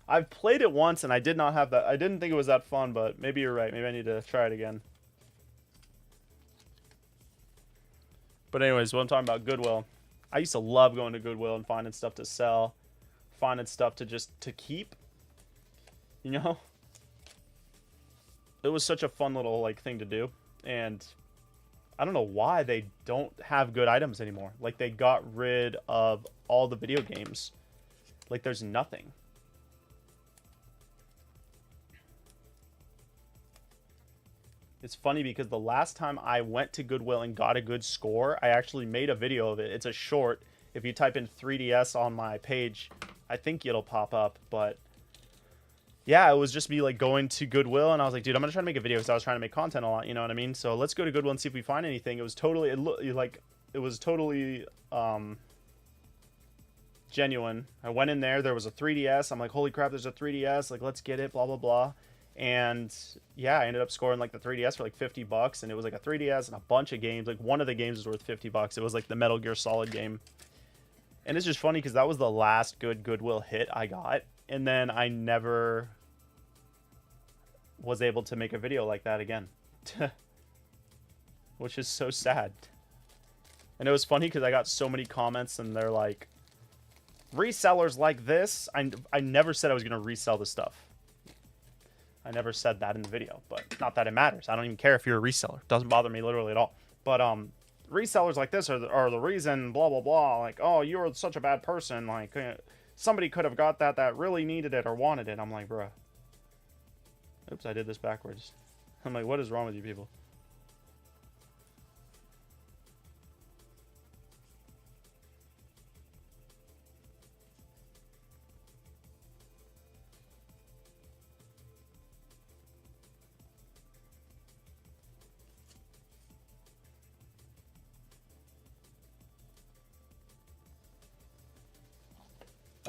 I've played it once and I did not have that. I didn't think it was that fun, but maybe you're right. Maybe I need to try it again. But anyways, what I'm talking about, Goodwill. I used to love going to Goodwill and finding stuff to sell, finding stuff to keep. You know? It was such a fun little like thing to do, and I don't know why they don't have good items anymore. Like, they got rid of all the video games. Like, there's nothing. It's funny because the last time I went to Goodwill and got a good score, I actually made a video of it. It's a short. If you type in 3DS on my page, I think it'll pop up. But yeah, it was just me like going to Goodwill and I was like, dude, I'm gonna try to make a video because I was trying to make content a lot, you know what I mean? So let's go to Goodwill and see if we find anything. It was totally genuine. I went in there was a 3DS. I'm like, holy crap, there's a 3DS, like let's get it, blah blah blah. And yeah, I ended up scoring like the 3DS for like $50, and it was like a 3DS and a bunch of games. Like one of the games was worth $50. It was like the Metal Gear Solid game. And it's just funny because that was the last good Goodwill hit I got, and then I never was able to make a video like that again. Which is so sad. And it was funny because I got so many comments and they're like, resellers like this. I never said I was going to resell the stuff. I never said that in the video, but not that it matters. I don't even care if you're a reseller. It doesn't bother me literally at all. But resellers like this are the reason, blah, blah, blah. Like, oh, you're such a bad person. Like, somebody could have got that really needed it or wanted it. I'm like, bruh. Oops, I did this backwards. I'm like, what is wrong with you people?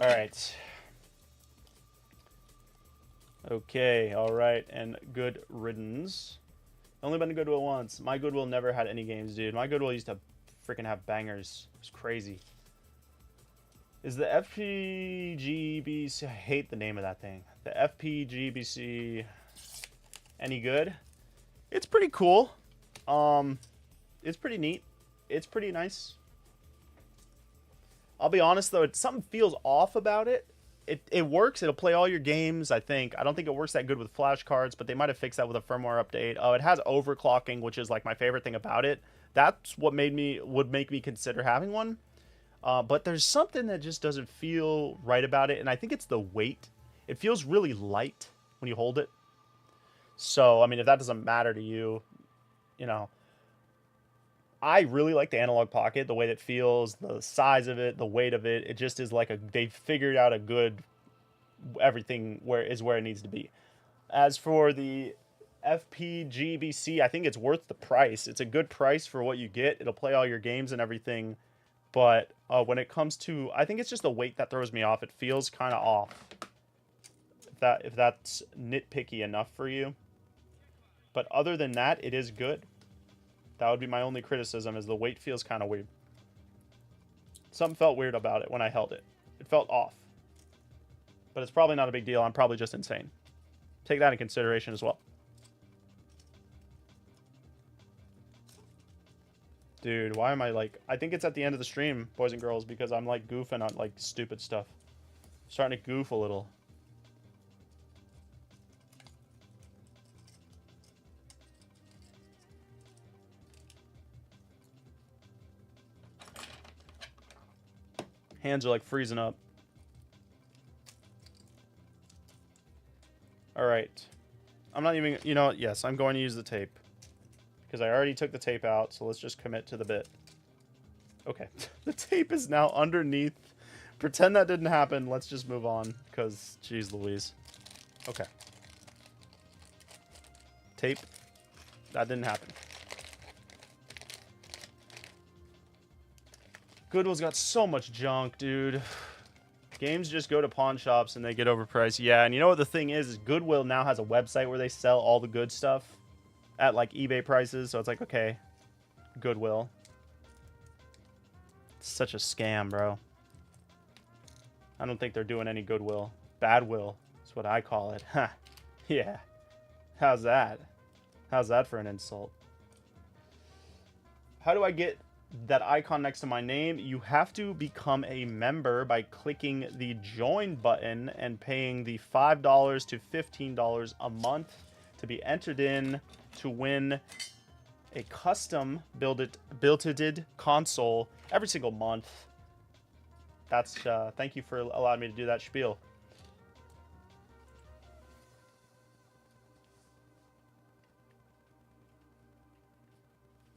All right. Okay, all right, and good riddance. Only been to Goodwill once. My Goodwill never had any games, dude. My Goodwill used to freaking have bangers. It was crazy. Is the FPGBC... I hate the name of that thing. The FPGBC any good? It's pretty cool. It's pretty neat. It's pretty nice. I'll be honest, though, something feels off about it. It works. It'll play all your games, I think. I don't think it works that good with flashcards, but they might have fixed that with a firmware update. Oh, it has overclocking, which is like my favorite thing about it. That's what would make me consider having one. But there's something that just doesn't feel right about it, and I think it's the weight. It feels really light when you hold it. So, I mean, if that doesn't matter to you, you know, I really like the Analog Pocket, the way it feels, the size of it, the weight of it. It just is like they figured out a good everything where it needs to be. As for the FPGBC, I think it's worth the price. It's a good price for what you get. It'll play all your games and everything. But when it comes to, I think it's just the weight that throws me off. It feels kind of off. If that's nitpicky enough for you. But other than that, it is good. That would be my only criticism, is the weight feels kind of weird. Something felt weird about it when I held it. It felt off. But it's probably not a big deal. I'm probably just insane. Take that in consideration as well. Dude, why am I like... I think it's at the end of the stream, boys and girls, because I'm like goofing on like stupid stuff. I'm starting to goof a little. Hands are like freezing up. Alright. I'm not even... You know what? Yes, I'm going to use the tape. Because I already took the tape out, so let's just commit to the bit. Okay. The tape is now underneath. Pretend that didn't happen. Let's just move on. Because, geez Louise. Okay. Tape. That didn't happen. Goodwill's got so much junk, dude. Games just go to pawn shops and they get overpriced. Yeah, and you know what the thing is Goodwill now has a website where they sell all the good stuff at like eBay prices. So it's like, okay, Goodwill. It's such a scam, bro. I don't think they're doing any Goodwill. Badwill is what I call it. Huh. Yeah. How's that? How's that for an insult? How do I get that icon next to my name? You have to become a member by clicking the join button and paying the $5 to $15 a month to be entered in to win a custom built-ed console every single month. That's thank you for allowing me to do that spiel.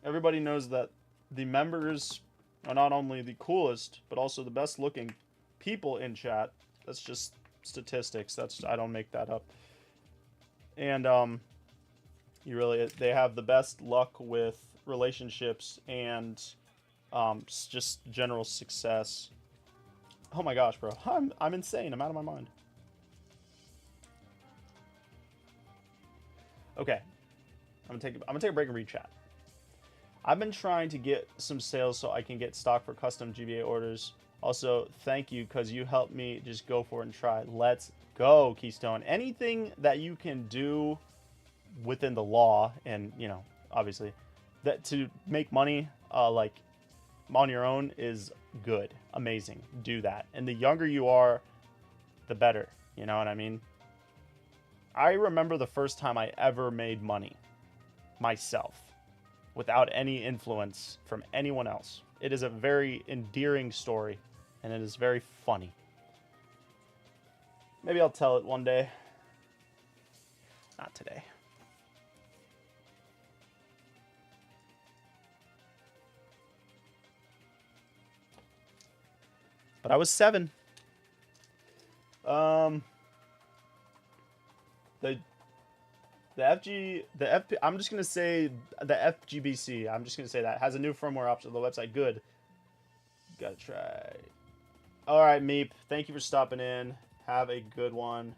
Everybody knows that the members are not only the coolest, but also the best looking people in chat. That's just statistics. I don't make that up. And they have the best luck with relationships and just general success. Oh my gosh, bro. I'm insane. I'm out of my mind. Okay. I'm gonna take a break and read chat. I've been trying to get some sales so I can get stock for custom GBA orders. Also, thank you because you helped me just go for it and try. Let's go, Keystone. Anything that you can do within the law and, you know, obviously, that to make money like on your own is good. Amazing. Do that. And the younger you are, the better. You know what I mean? I remember the first time I ever made money myself without any influence from anyone else. It is a very endearing story, and it is very funny. Maybe I'll tell it one day. Not today. But I was 7. I'm just gonna say the FGBC. I'm just gonna say that has a new firmware option on the website. Good. Gotta try. All right, Meep. Thank you for stopping in. Have a good one.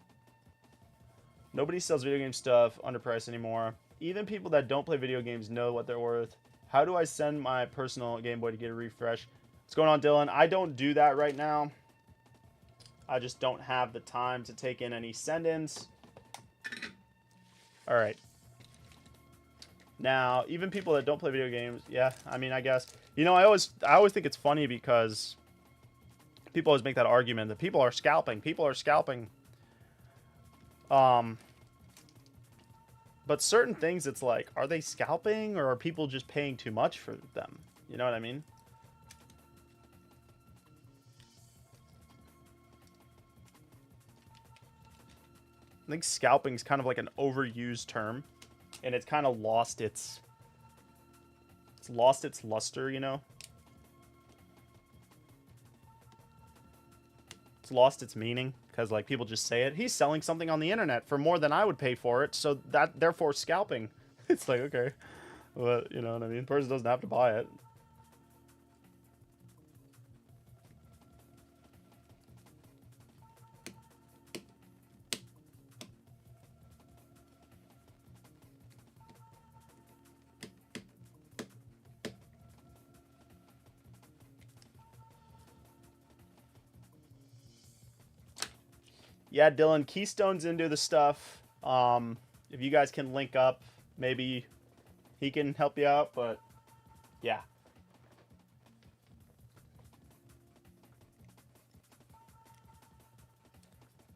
Nobody sells video game stuff underpriced anymore. Even people that don't play video games know what they're worth. How do I send my personal Game Boy to get a refresh? What's going on, Dylan? I don't do that right now. I just don't have the time to take in any send-ins. All right. Now, even people that don't play video games, yeah, I mean, I guess, you know, I always think it's funny because people always make that argument that people are scalping. People are scalping. But certain things, it's like, are they scalping or are people just paying too much for them? You know what I mean? I think scalping is kind of like an overused term, and it's kind of lost its luster, you know? It's lost its meaning because like people just say it. He's selling something on the internet for more than I would pay for it, so that therefore scalping. It's like, okay, well, you know what I mean? The person doesn't have to buy it. Yeah, Dylan, Keystone's into the stuff. If you guys can link up, maybe he can help you out, but yeah.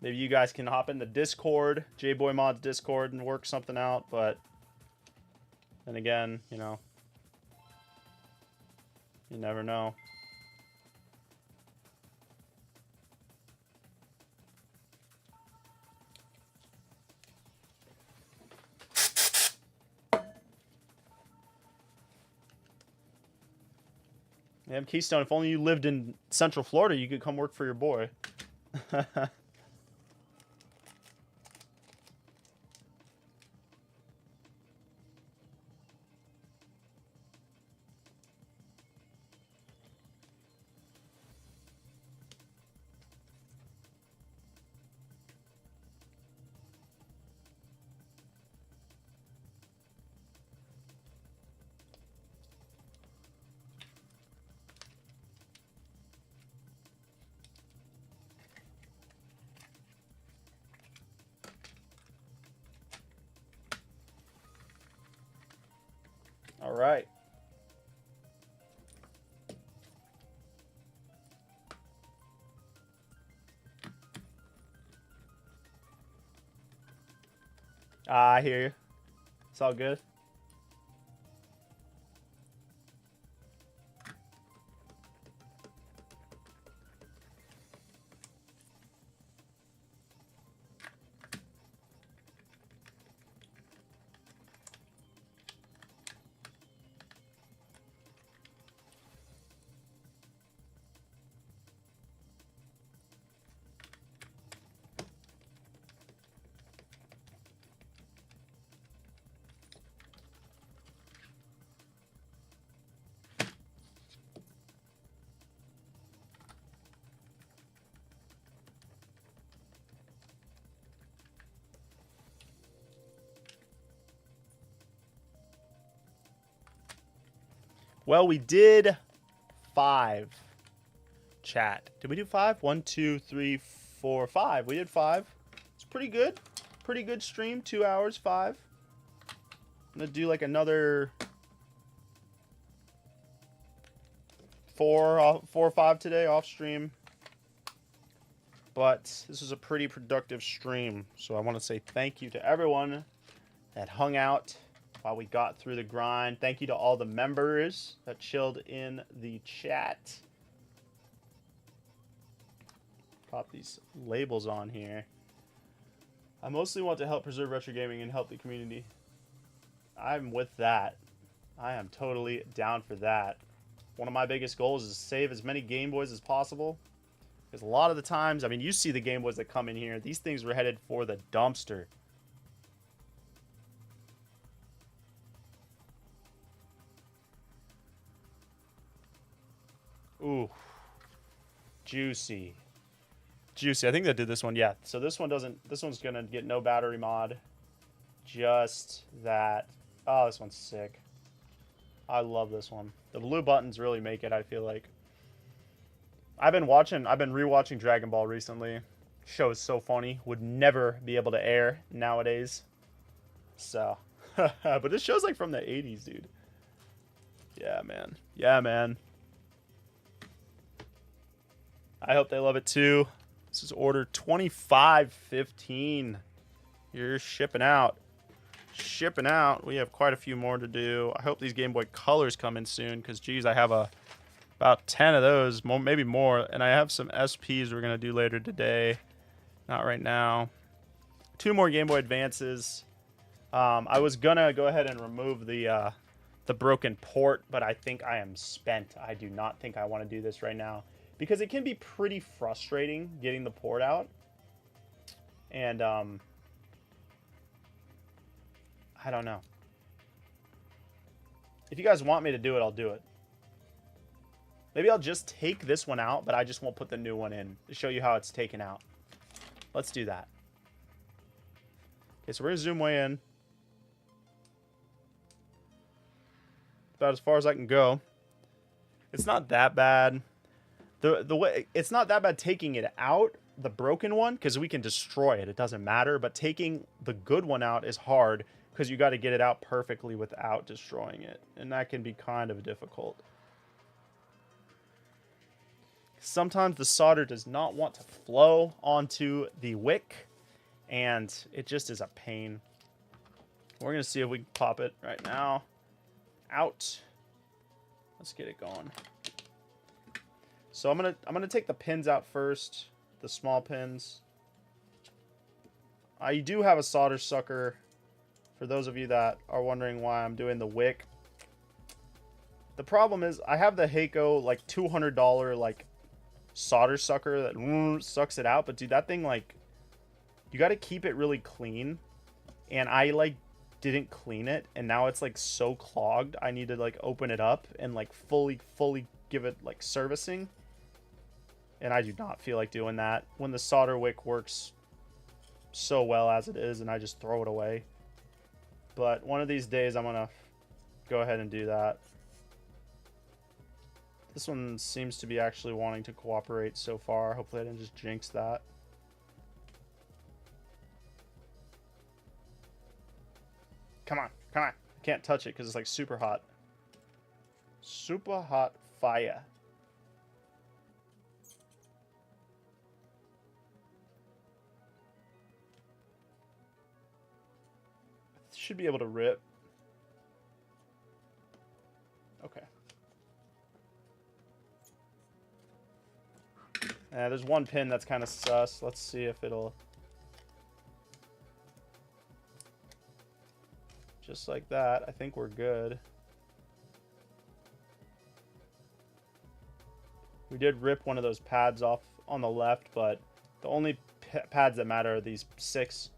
Maybe you guys can hop in the Discord, JBoyMod's Discord, and work something out, but then again, you know, you never know. Yeah, Keystone, if only you lived in Central Florida, you could come work for your boy. All right. I hear you. It's all good. Well, we did 5. Chat. Did we do 5? 1, 2, 3, 4, 5. We did 5. It's pretty good. Pretty good stream. 2 hours, 5. I'm going to do like another 4 or 5 today off stream. But this was a pretty productive stream. So I want to say thank you to everyone that hung out while we got through the grind. Thank you to all the members that chilled in the chat. Pop these labels on here. I mostly want to help preserve retro gaming and help the community. I'm with that. I am totally down for that. One of my biggest goals is to save as many Game Boys as possible. Because a lot of the times, I mean, you see the Game Boys that come in here. These things were headed for the dumpster. Ooh. Juicy. Juicy. I think they did this one. Yeah. So this one doesn't. This one's going to get no battery mod. Just that. Oh, this one's sick. I love this one. The blue buttons really make it, I feel like. I've been rewatching Dragon Ball recently. Show is so funny. Would never be able to air nowadays. So, but this show's like from the 80s, dude. Yeah, man. Yeah, man. I hope they love it too. This is order 2515. You're shipping out. Shipping out. We have quite a few more to do. I hope these Game Boy Colors come in soon because, geez, I have about 10 of those, maybe more. And I have some SPs we're going to do later today. Not right now. 2 more Game Boy Advances. I was going to go ahead and remove the broken port, but I think I am spent. I do not think I want to do this right now because it can be pretty frustrating getting the port out. And, I don't know. If you guys want me to do it, I'll do it. Maybe I'll just take this one out, but I just won't put the new one in to show you how it's taken out. Let's do that. Okay, so we're going to zoom way in. About as far as I can go. It's not that bad. The way it's not that bad taking it out, the broken one, because we can destroy it. It doesn't matter. But taking the good one out is hard because you got to get it out perfectly without destroying it. And that can be kind of difficult. Sometimes the solder does not want to flow onto the wick, and it just is a pain. We're going to see if we can pop it right now. Out. Let's get it going. So I'm gonna take the pins out first, the small pins. I do have a solder sucker. For those of you that are wondering why I'm doing the wick, the problem is I have the Heiko like $200 like solder sucker that sucks it out, but dude, that thing, like, you got to keep it really clean, and I like didn't clean it, and now it's like so clogged. I need to like open it up and like fully give it like servicing, and I do not feel like doing that when the solder wick works so well as it is, and I just throw it away. But one of these days I'm gonna go ahead and do that. This one seems to be actually wanting to cooperate so far. Hopefully I didn't just jinx that. Come on, come on. I can't touch it because it's like super hot. Super hot fire. Should be able to rip. Okay. There's one pin that's kind of sus. Let's see if it'll... Just like that. I think we're good. We did rip one of those pads off on the left, but the only pads that matter are these 6.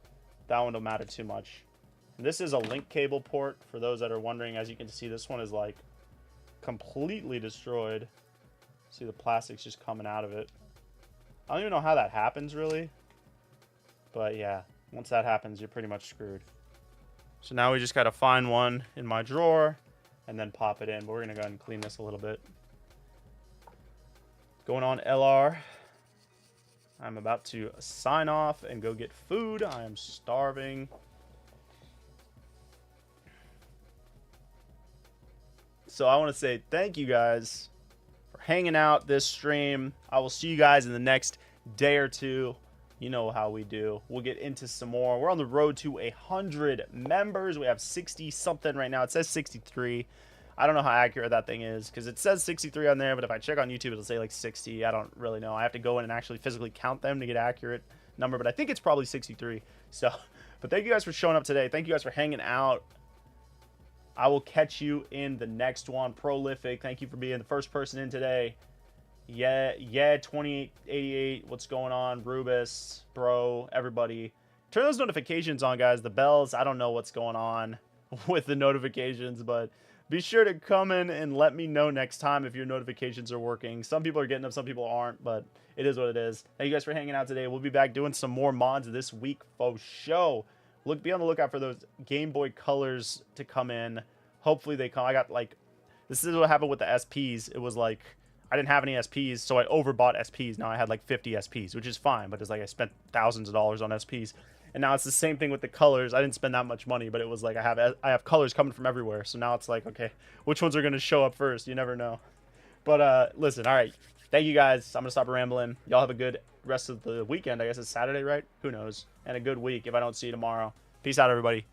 That one don't matter too much. And this is a link cable port, for those that are wondering. As you can see, this one is like completely destroyed. See the plastic's just coming out of it. I don't even know how that happens really. But yeah, once that happens, you're pretty much screwed. So now we just got to find one in my drawer and then pop it in. But we're going to go ahead and clean this a little bit. Going on LR. I'm about to sign off and go get food. I am starving. So I want to say thank you guys for hanging out this stream. I will see you guys in the next day or two. You know how we do. We'll get into some more. We're on the road to 100 members. We have 60 something right now. It says 63. I don't know how accurate that thing is because it says 63 on there, but if I check on YouTube, it'll say like 60. I don't really know. I have to go in and actually physically count them to get accurate number, but I think it's probably 63. So, but thank you guys for showing up today. Thank you guys for hanging out. I will catch you in the next one. Prolific, thank you for being the first person in today. Yeah, 2888, what's going on? Rubus, bro, everybody. Turn those notifications on, guys. The bells, I don't know what's going on with the notifications, but be sure to come in and let me know next time if your notifications are working. Some people are getting them, some people aren't, but it is what it is. Thank you guys for hanging out today. We'll be back doing some more mods this week for show. Be on the lookout for those Game Boy colors to come in. Hopefully they come. I got like, this is what happened with the SPs. It was like, I didn't have any SPs, so I overbought SPs. Now I had like 50 SPs, which is fine, but it's like I spent thousands of dollars on SPs. And now it's the same thing with the colors. I didn't spend that much money, but it was like I have colors coming from everywhere. So now it's like, okay, which ones are going to show up first? You never know. But listen, all right. Thank you guys. I'm going to stop rambling. Y'all have a good rest of the weekend. I guess it's Saturday, right? Who knows? And a good week if I don't see you tomorrow. Peace out, everybody.